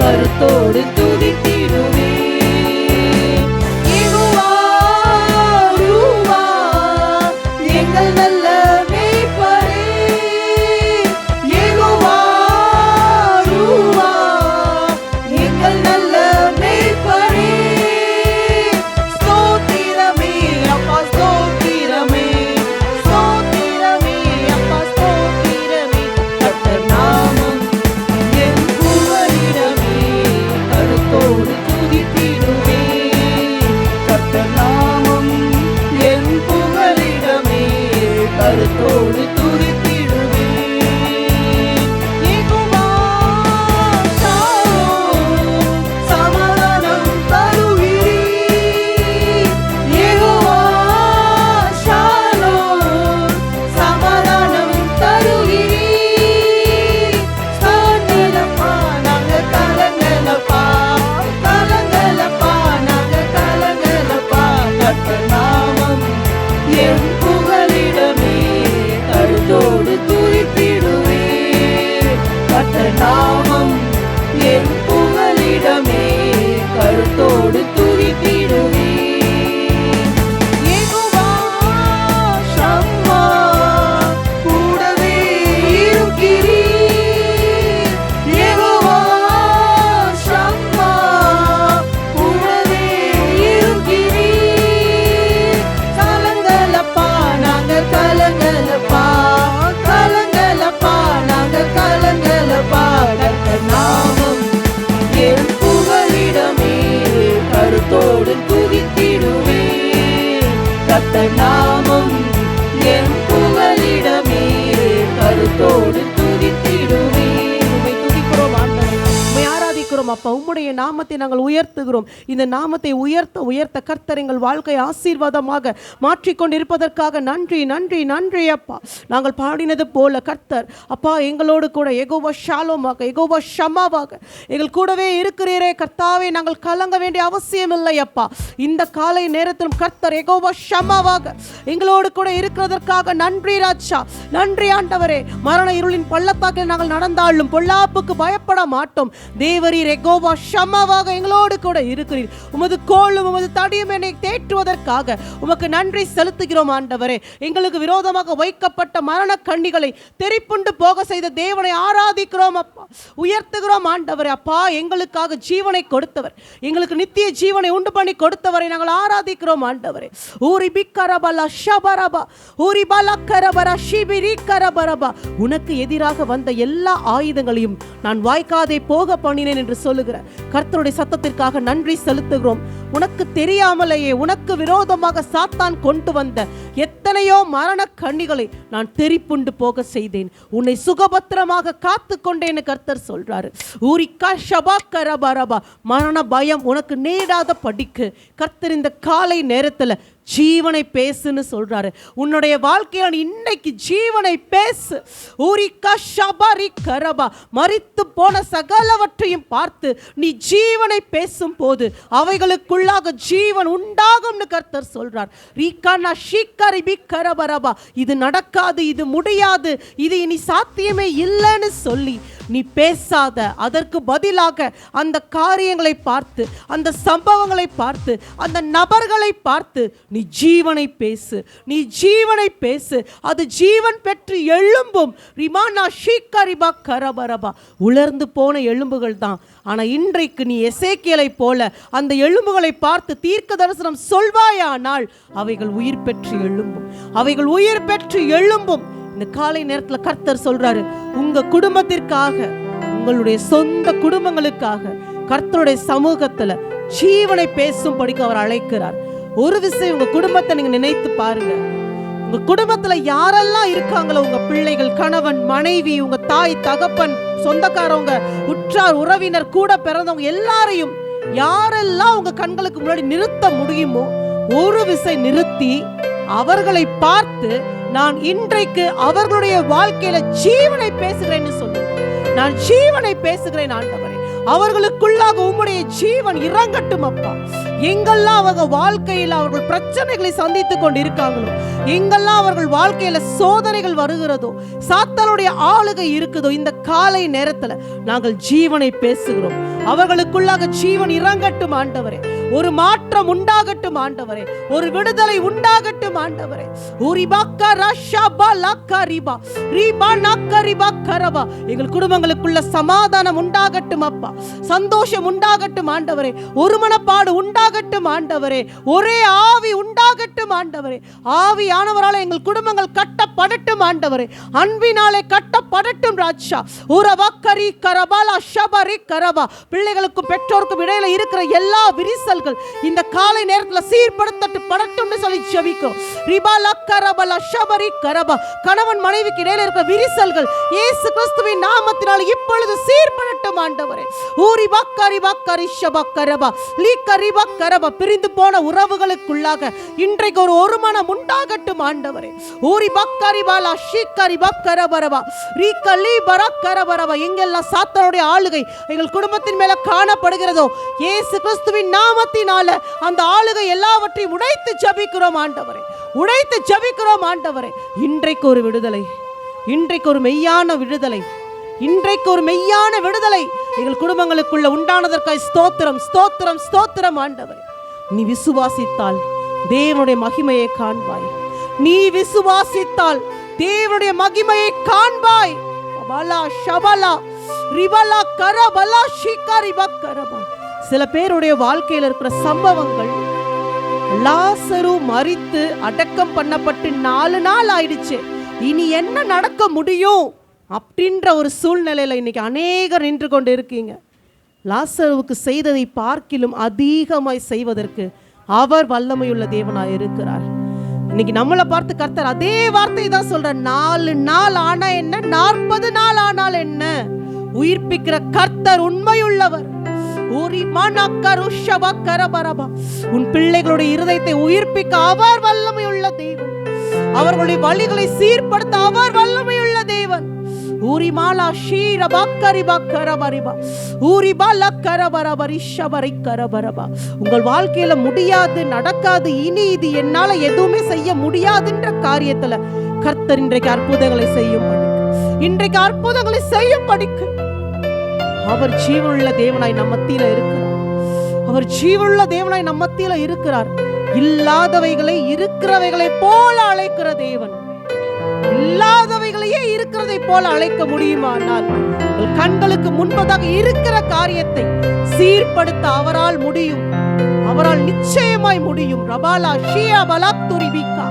கருத்தோடு துதித்திடுவேன் யெகோவா ரூவா எங்கள் நல்ல மேய்ப்பரே யெகோவா ரூவா எங்கள் நல்ல மேய்ப்பரே ஸ்தோத்திரமே அப்பா ஸ்தோத்திரமே ஸ்தோத்திரமே அப்பா ஸ்தோத்திரமே கர்த்தர் நாமம் என் புகலிடமே கருத்தோடு துதித்திடுவேன் கர்த்தர் நாமம் என் புகலிடமே கருத்தோடு துதித்திடுவேன் யெகோவா ஷாலோம் சமாதானம் தருவீர் யெகோவா ஷாலோம் சமாதானம் தருவீர் ஸ்தோத்திரப்பா நாங்க கலங்கலப்பா கலங்கலப்பா நாங்க கலங்கலப்பா கர்த்தர் நாமம் என் புகலிடமே கருத்தோடு துதித்திடுவேன் கர்த்தர் நாமம் என் புகலிடமே கருத்தோடு துதித்திடுவேன் யெகோவா ஷம்மா கூடவே இருக்கிறீர் யெகோவா ஷம்மா கூடவே இருக்கிறீர் கலங்கலப்பா நாங்க கலங்கலப்பா கலங்கலப்பா நாங்க கலங்கலப்பா கர்த்தர் நாமம் என் புகலிடமே கருத்தோடு துதித்திடுவேன் கர்த்தர் நாமம் என் புகலிடமே கருத்தோடு துதித்திடுவேன் உம்மை துதிக்கிறோம் ஆண்டவரே, உம்மை ஆராதிக்கிறோம் அப்பா. உம்முடைய நாமத்தை நாங்கள் உயர்த்துகிறோம். இந்த நாமத்தை உயர்த்த உயர்த்த கர்த்தர் எங்கள் வாழ்க்கை ஆசீர்வாதமாக மாற்றிக்கொண்டிருப்பதற்காக நன்றி நன்றி நன்றி அப்பா. நாங்கள் பாடினது போல கர்த்தர் அப்பா எங்களோடு கூட யெகோவா ஷாலோமாக யெகோவா ஷமாவாக எங்கள் கூடவே இருக்கிறீரே கர்த்தாவே. நாங்கள் கலங்க வேண்டிய அவசியம் இல்லை அப்பா. இந்த காலை நேரத்திலும் கர்த்தர் யெகோவா ஷமாவாக எங்களோடு கூட இருக்கிறதற்காக நன்றி ராஜா. நன்றி ஆண்டவரே. மரண இருளின் பள்ளத்தாக்கில் நாங்கள் நடந்தாலும் பொல்லாப்புக்கு பயப்பட மாட்டோம். தேவரீர் யெகோவா யெகோவா ஷம்மாவாக எங்களோடு கூட இருக்கிறீர். உமது கோலும் உமது தடியும் என்னை தேற்றுவதற்காக உமக்கு நன்றி செலுத்துகிறோம் ஆண்டவரே. எங்களுக்கு விரோதமாக வைக்கப்பட்ட மரண கண்ணிகளை தெரிப்புண்டு போக செய்த தேவனை ஆராதிக்கிறோம் அப்பா, உயர்த்துகிறோம் ஆண்டவரே. அப்பா, எங்களுக்காக ஜீவனை கொடுத்தவர், எங்களுக்கு நித்திய ஜீவனை உண்டு பண்ணி கொடுத்தவரை நாங்கள் ஆராதிக்கிறோம் ஆண்டவரே. ஊரி பிக்கரபலா ஷபரபா ஊரி பலக்கரபரா ஷிபிரி கரபரபா. உனக்கு எதிராக வந்த எல்லா ஆயுதங்களையும் நான் வாய்க்காதே போக பண்ணினேன் என்று சொல்லுகிற கர்த்தருடைய சத்தத்திற்காக நன்றி செலுத்துகிறோம். உனக்கு தெரியாமலேயே உனக்கு விரோதமாக சாத்தான் கொண்டு வந்த எத்தனையோ மரண கண்ணிகளை நான் தெரிப்புண்டு போக செய்தேன். உன்னை சுகபத்திரமாக காத்து கொண்டேன்னு கர்த்தர் சொல்றாரு. ஊரிக்கா ஷபா கரபரபா. மரண பயம் உனக்கு நேராத படிக்கு கர்த்தர் இந்த காலை நேரத்துல ஜீவனை பேசுன்னு சொல்றாரு. உன்னுடைய வாழ்க்கையில் இன்னைக்கு ஜீவனை பேசு. ஊரிக்கா ஷபரி கரபா. மரித்து போன சகலவற்றையும் பார்த்து நீ ஜீவனை பேசும் போது அவைகளுக்குள்ளாக ஜீவன் உண்டாகும்னு கர்த்தர் சொல்றார். ரீகானா ஷிக்கரி பி கரபரபா. இது நடக்காது, இது முடியாது, இது இனி சாத்தியமே இல்லைன்னு சொல்லி நீ பேசாத. அதற்கு பதிலாக அந்த காரியங்களை பார்த்து, அந்த சம்பவங்களை பார்த்து, அந்த நபர்களை பார்த்து நீ ஜீவனை பேசு. நீ ஜீவனை பேசு. அது ஜீவன் பெற்று எழும்பும். ரிமானா ஷீக்கரிபா கரபரபா. உலர்ந்து போன எலும்புகள் தான். ஆனா இன்றைக்கு நீ எசேக்கியலை போல அந்த எலும்புகளை பார்த்து தீர்க்க தரிசனம் சொல்வாயானால் அவைகள் உயிர் பெற்று எழும்பும். அவைகள் உயிர் பெற்று எழும்பும். இந்த காலை நேரத்தில் கர்த்தர் சொல்றாரு, உங்க குடும்பத்திற்காக, உங்களுடைய சொந்த குடும்பங்களுக்காக கர்த்தருடைய சமூகத்துல ஜீவனை பேசும் படிக்க அவர் அழைக்கிறார். ஒரு விஷயம், உங்க குடும்பத்தை நீங்க நினைத்து பாருங்க. உங்க குடும்பத்துல யாரெல்லாம் இருக்காங்களோ, உங்க பிள்ளைகள், கணவன், மனைவி, உங்க தாய், தகப்பன், சொந்தக்காரவங்க, உற்றார், உறவினர், கூட பிறந்தவங்க எல்லாரையும் யாரெல்லாம் உங்க கண்களுக்கு முன்னாடி நிறுத்த முடியுமோ ஒரு விசை நிறுத்தி அவர்களை பார்த்து, நான் இன்றைக்கு அவர்களுடைய வாழ்க்கையில ஜீவனை பேசுகிறேன்னு சொல்லுங்க. நான் ஜீவனை பேசுகிறேன் ஆண்டவரே. அவர்களுக்குள்ளாக உம்முடைய ஜீவன் இறங்கட்டும் அப்பா. எங்கெல்லாம் அவங்க வாழ்க்கையில் அவர்கள் பிரச்சனைகளை சந்தித்துக் கொண்டு இருக்காங்களோ, எங்கெல்லாம் அவர்கள் வாழ்க்கையில சோதனைகள் வருகிறதோ, சாத்தானுடைய ஆளுகை இருக்குதோ, இந்த காலை நேரத்துல நாங்கள் ஜீவனை பேசுகிறோம். அவர்களுக்குள்ளாக ஜீவன் இறங்கட்டும் ஆண்டவரே. ஒரு மாற்றம் உண்டாகட்டும் ஆண்டவரே. ஒரு விடுதலை உண்டாகட்டும் ஆண்டவரே. எங்கள் குடும்பங்களுக்குள்ள சமாதானம் உண்டாகட்டும் அப்பா. சந்தோஷம் உண்டாகட்டும் ஆண்டவரே. ஒரு மனப்பாடு உண்டாகட்டும் ஆண்டவரே. ஒரே ஆவி உண்டாகட்டும் ஆண்டவரே. ஆவியானவரால் எங்கள் குடும்பங்கள் கட்டப்படட்டும் ஆண்டவரே. அன்பினாலே கட்டப்படட்டும் ராஜா. உரவக்கரி கரபாலா ஷபரி கரபா. பிள்ளைகளுக்கும் பெற்றோருக்கும் இடையில இருக்கிற எல்லா விரிசல்கள் இந்த காலை நேரத்தில் சீர்படுத்தட்டு படட்டும்னு சொல்லி ஜெபிக்கிறோம். ரிபாலா கரபலா ஷபரி கரபா. கணவன் மனைவிக்கு இடையில இருக்கிற விரிசல்கள் இயேசு கிறிஸ்துவின் நாமத்தினால் இப்பொழுது சீர்படட்டும் ஆண்டவரே. ஊரி பக்கரி பக்கரி ஷபா கரபா லீ கரிபா கரபா. பிரிந்து போன உறவுகளுக்குள்ளாக இன்றைக்கு ஒரு மனம் உண்டாகட்டும் ஆண்டவரே. ஊரி பக்கரி பாலா ஷீக்கரி பக்கரபரபா ரீ கலி பரக்கரபரபா. எங்கெல்லாம் சாத்தானுடைய ஆளுகை எங்கள் குடும்பத்தின் மேல காணப்படுகிறதோ, இயேசு கிறிஸ்துவின் நாமத்தினால அந்த ஆளுகை எல்லாவற்றையும் உடைத்து ஜெபிக்கிறோம் ஆண்டவரே. உடைத்து ஜெபிக்கிறோம் ஆண்டவரே. இன்றைக்கு ஒரு விடுதலை, இன்றைக்கு ஒரு மெய்யான விடுதலை, இன்றைக்கு ஒரு மெய்யான விடுதலை எங்கள் குடும்பங்களுக்குள்ள உண்டானதற்காய் ஸ்தோத்திரம், ஸ்தோத்திரம், ஸ்தோத்திரம் ஆண்டவரே. நீ விசுவாசித்தால் தேவனுடைய மகிமையை காண்பாய். நீ விசுவாசித்தால் தேவனுடைய மகிமையை காண்பாய். பலா ஷபலா ரிபலா கரபலா ஷிகாரி பக்கரபா. சில பேருடைய வாழ்க்கையில் இருக்கிற சம்பவங்கள், லாசரு மரித்து அடக்கம் பண்ணப்பட்டு 4 நாள் ஆயிடுச்சு, இனி என்ன நடக்க முடியும் அப்படின்ற ஒரு சூழ்நிலையில இன்னைக்கு அநேகர் நின்று கொண்டு இருக்கீங்க. லாசருவுக்கு செய்ததை பார்க்கிலும் அதிகமாய் செய்வதற்கு அவர் வல்லமையுள்ள தேவனாய் இருக்கிறார். இன்னைக்கு நம்மளை பார்த்து கர்த்தர் அதே வார்த்தை தான் சொல்ற. 4 நாள் ஆனா என்ன, 40 நாள் ஆனால் என்ன, உயிர்ப்பிக்கிற கர்த்தர் உண்மையுள்ளவர். உன் பிள்ளைகளுடைய இருதயத்தை உயிர்ப்பிக்க அவர் வல்லமையுள்ள தேவன். அவர்களுடைய வழிகளை சீர்படுத்த அவர் வல்லமையுள்ள தேவன். ஊரிமாலா ஷீரபா கரிபா கரபரிபா ஊரிபாலா கரபரபரி ஷபரை கரபரபா. உங்கள் வாழ்க்கையில முடியாது, நடக்காது, இனி இது என்னால எதுவுமே செய்ய முடியாதுன்ற காரியத்துல கர்த்தர் இன்றைக்கு அற்புதங்களை செய்யும் படிக்கு, இன்றைக்கு அற்புதங்களை செய்யும் படிக்கு அவர் ஜீவனுள்ள தேவனாய் நம் மத்தியில இருக்கிறார். அவர் ஜீவனுள்ள தேவனாய் நம் மத்தியில இருக்கிறார். இல்லாதவைகளை இருக்கிறவைகளை போல அழைக்கிற தேவன். இல்லாதவைகளையே இருக்கிறதை போல அழைக்க முடியுமானால் உங்கள் கண்களுக்கு முன்பதாக இருக்கிற காரியத்தை சீர்படுத்த அவரால் முடியும். அவரால் நிச்சயமாய் முடியும். ரபாலா ஷியா பலத்துரிபிகா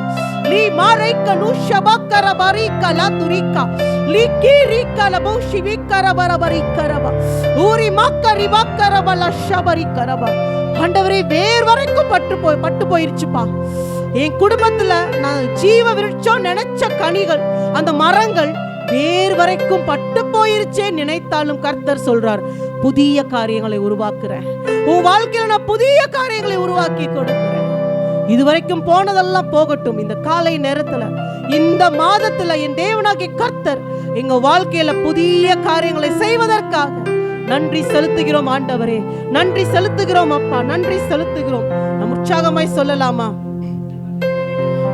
லீ மாரைக்க நுஷபக்கர பரிக்க லதுரிகா லீ கீரிக்க லபோஷிவிக்கர பரபரிக்கரப ஊரி மக்கரி பக்கரப லஷபரிக்கரப. ஆண்டவரே, வேர் வரைக்கும் பட்டு போயிருச்சுப்பா. என் குடும்பத்துல நான் ஜீவ விருட்சம் நினைச்ச கனிகள், அந்த மரங்கள் வேர் வரைக்கும் பட்டு போயிருச்சே நினைத்தாலும் கர்த்தர் சொல்றார், புதிய காரியங்களை உருவாக்குறேன். உன் வாழ்க்கையில நான் புதிய காரியங்களை உருவாக்கி கொடுக்கிறேன். இதுவரைக்கும் போனதெல்லாம் போகட்டும். இந்த காலை நேரத்துல, இந்த மாதத்துல என் தேவனாகிய கர்த்தர் எங்க வாழ்க்கையில புதிய காரியங்களை செய்வதற்காக நன்றி செலுத்துகிறோம். ஆண்டவரே, நன்றி செலுத்துகிறோம் அப்பா, நன்றி செலுத்துகிறோம். நம் உற்சாகமாய் சொல்லலாமா?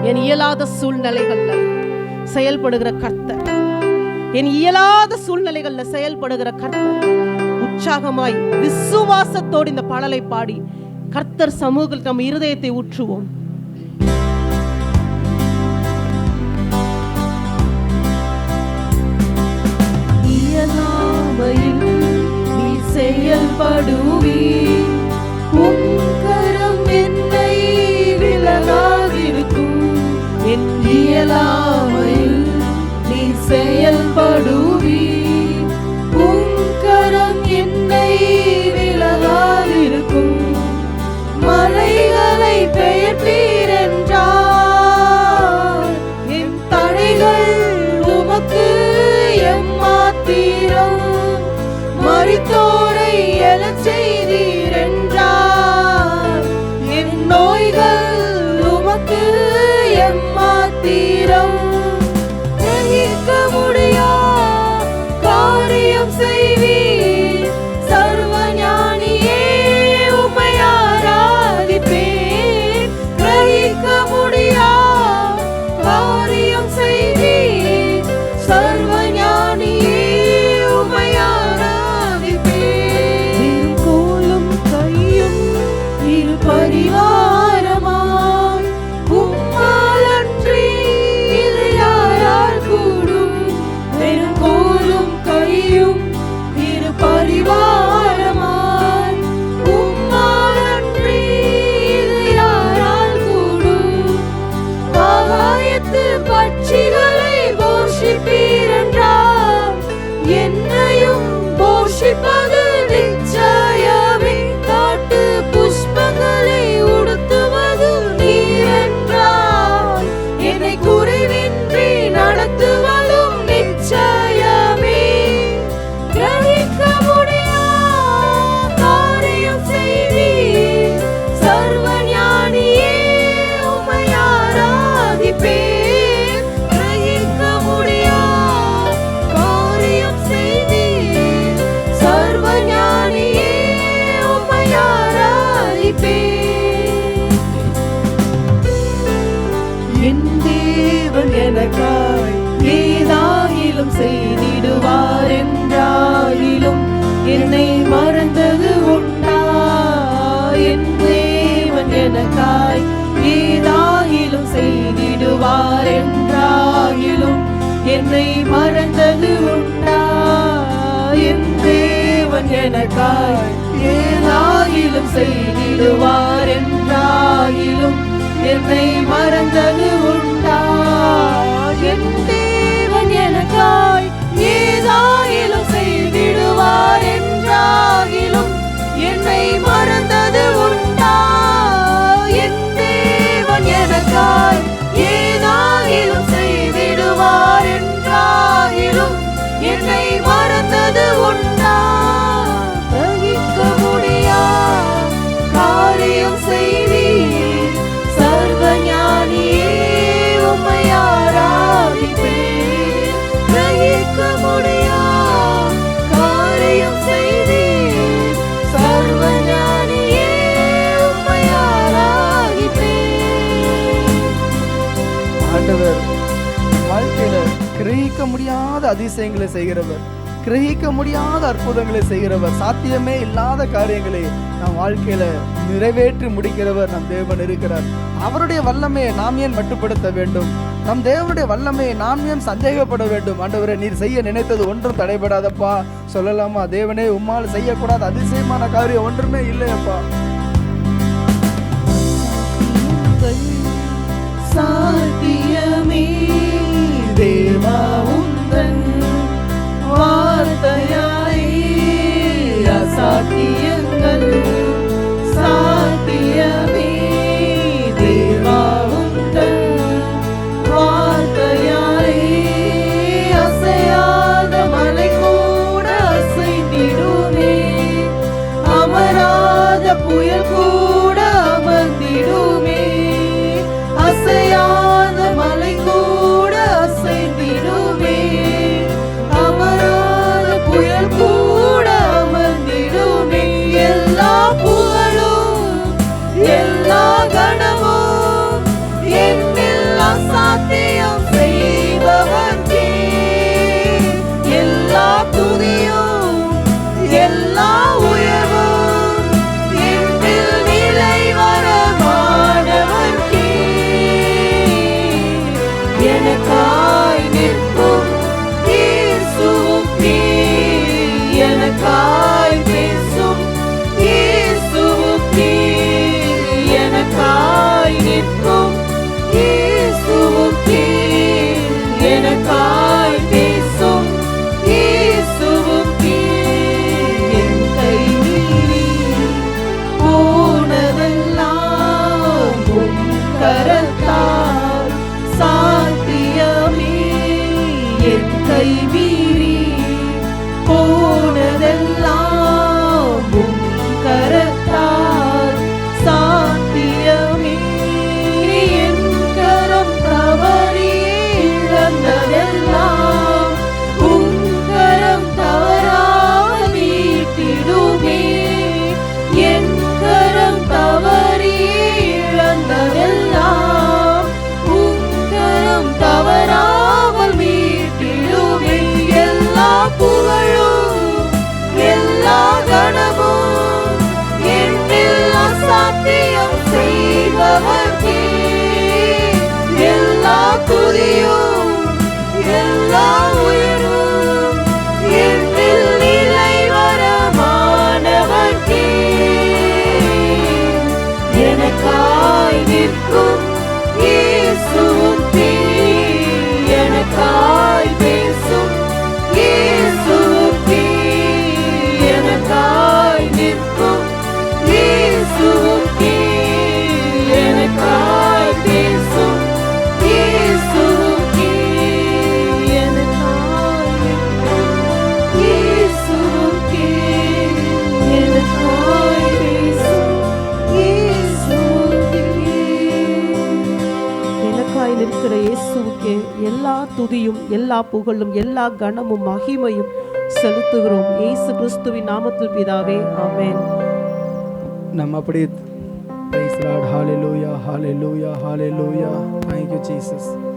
என் இயலாத சூழ்நிலைகள்ல செயல்படுகிற கர்த்தர், என் இயலாத சூழ்நிலைகள்ல செயல்படுகிற கர்த்தர். உற்சாகமாய் விசுவாசத்தோடு இந்த பாடலை பாடி கர்த்தர் சமூகத்தில் நம் இருதயத்தை ஊற்றுவோம். இயலாமையில் நீ செயல்படுவி, உன் கரம் என்னை விலகாதிருக்கும். என் இயலாமையில் நீ செயல்படுவி, உன் கரம் என்னை விலகாதிருக்கும். மலைகளை பெயர்ப்பீர் என்றார், என் தடைகள் உமக்கு எம்மாத்திரம். மரித்தோரை எழச் செய்தீர் என்றார், என் நோய்கள் உமக்கு எம்மாத்திரம். கிரகிக்க முடியா காரியம் செய்வீர், சர்வஞானியே உம்மை ஆராதிப்பேன். கிரகிக்க முடியா காரியம் செய்வீர், சர்வஞானியே உம்மை ஆராதிப்பேன். கோலும் கையும் இரு பரிவாரமாய் உம்மாலன்றி இது யாரால் கூடும். வெறும் கோலும் கையும் இரு பரிவாரமாய் உம்மாலன்றி இது யாரால் கூடும். ஆகாயத்து பட்சிகளை போஷிப்பீர் என்றார், என்னையும் போஷிப்பது நிச்சயமே. காட்டு புஷ்பங்களை உடுத்துவது நீர் என்றார், என்னை குறைவின்றி நடத்துவதும் நிச்சயமே. கிரகிக்க முடியா காரியம் செய்வீர், சர்வஞானியே உம்மை ஆராதிப்பேன். கிரகிக்க முடியா காரியம் செய்வீர், சர்வஞானியே உம்மை ஆராதிப்பேன். என் தேவன் எனக்காய் ஏதாகிலும் செய்திடுவார் என்றாகிலும் என்னை மறந்தது உண்டா? என் தேவன் எனக்காய் ஏதாகிலும் செய்திடுவார் என்றாகிலும் என்னை மறந்தது உண்டா? என் தேவன் எனக்காய் ஏதாகிலும் செய்திடுவார் என்றாகிலும் என்னை மறந்தது உண்டா? என் தேவன் எனக்காய் ஏதாகிலும் செய்திடுவார் என்றாகிலும் என்னை மறந்தது உண்டா? என் தேவன் எனக்காய் ஏதாகிலும் செய்திடுவார் என்றாகிலும் என்னை மறந்தது உண்டா? கிரகிக்க முடியா காரியம் செய்வீர், சர்வஞானியே உம்மை ஆராதிப்பேன். கிரகிக்க முடியா காரியம் செய்வீர், சர்வஞானியே உம்மை ஆராதிப்பேன். ஆண்டவர் வாழ்க்கையில கிரகிக்க முடியாத அதிசயங்களை செய்கிறவர், கிரகிக்க முடியாத அற்புதங்களை செய்கிறவர், சாத்தியமே இல்லாத காரியங்களை நம் வாழ்க்கையில நிறைவேற்றி முடிக்கிறவர் நம் தேவன் இருக்கிறார். அவருடைய வல்லமையை நாம் ஏன் மட்டுப்படுத்த வேண்டும்? நம் தேவனுடைய வல்லமையை நாம் ஏன் சந்தேகப்பட வேண்டும்? ஆண்டவரே, நீர் செய்ய நினைத்தது ஒன்றும் தடைபடாதப்பா சொல்லலாமா? தேவனே, உம்மால் செய்யக்கூடாத அதிசயமான காரியம் ஒன்றுமே இல்லையப்பா. சாத்தியமே தேவா உந்தன் வார்த்தையாய் அசாத்தியங்கள் சாத்தியமே தேவா உந்தன் வார்த்தையாய் அசையாத மலை கூட அசைந்திடுமே, அமராத புயல் கூட அமர்ந்திடுமே, அசையாத மலை கூட அசைந்திடுமே, அமராத புயல் கூட அமர்ந்திடுமே. எல்லா புகழும் எல்லா கணமும் என்னில் அசாத்தியம் செய்பவர்க்கே, எல்லா துதியும் எல்லா உயர்வும் என்னில் நிலை வரமானவர்க்கே. எனக்காய் நிற்கும் இயேசுவுக்கே, எனக்காய் பேசும் இயேசுவுக்கே, எனக்காய் நிற்கும் இயேசுவுக்கே, எனக்காய் பேசும் இயேசுவுக்கே. என் கை மீறி போனதெல்லாம் உம் கரத்தால் சாத்தியமே, என் கை மீறி போனதெல்லாம் உம் கரத்தால் சாத்தியமே. என் கரம் தவறி இழந்ததெல்லாம் உம் கரம் தவறாமல் மீட்டிடுமே, என் கரம் தவறி இழந்ததெல்லாம் உம் கரம் தவறாமல் மீட்டிடுமே. எல்லா புகழும் எல்லா கணமும் என்னில் அசாத்தியம் செய்பவர்க்கே, எல்லா துதியும் எல்லா உயர்வும் என்னில் நிலை வரமானவர்க்கே. எனக்காய் நிற்கும் இயேசுவுக்கே, எனக்காய் பேசும் இயேசுவுக்கே, எனக்காய் நிற்கும் இயேசுவுக்கே, எனக்காய் பேசும் இயேசுவுக்கே, எனக்காய் நிற்கும் இயேசுவுக்கே, எனக்காய் பேசும் இயேசுவுக்கே. எனக்காய் நிற்கிற இயேசுவுக்கே எல்லா துதியும் எல்லா புகழும் எல்லா கனமும் மகிமையும் செலுத்துகிறோம். இயேசு கிறிஸ்துவின் நாமத்தில் பிதாவே, ஆமென். நம்ம அப்படி praise the Lord, hallelujah, hallelujah, hallelujah. Thank you Jesus.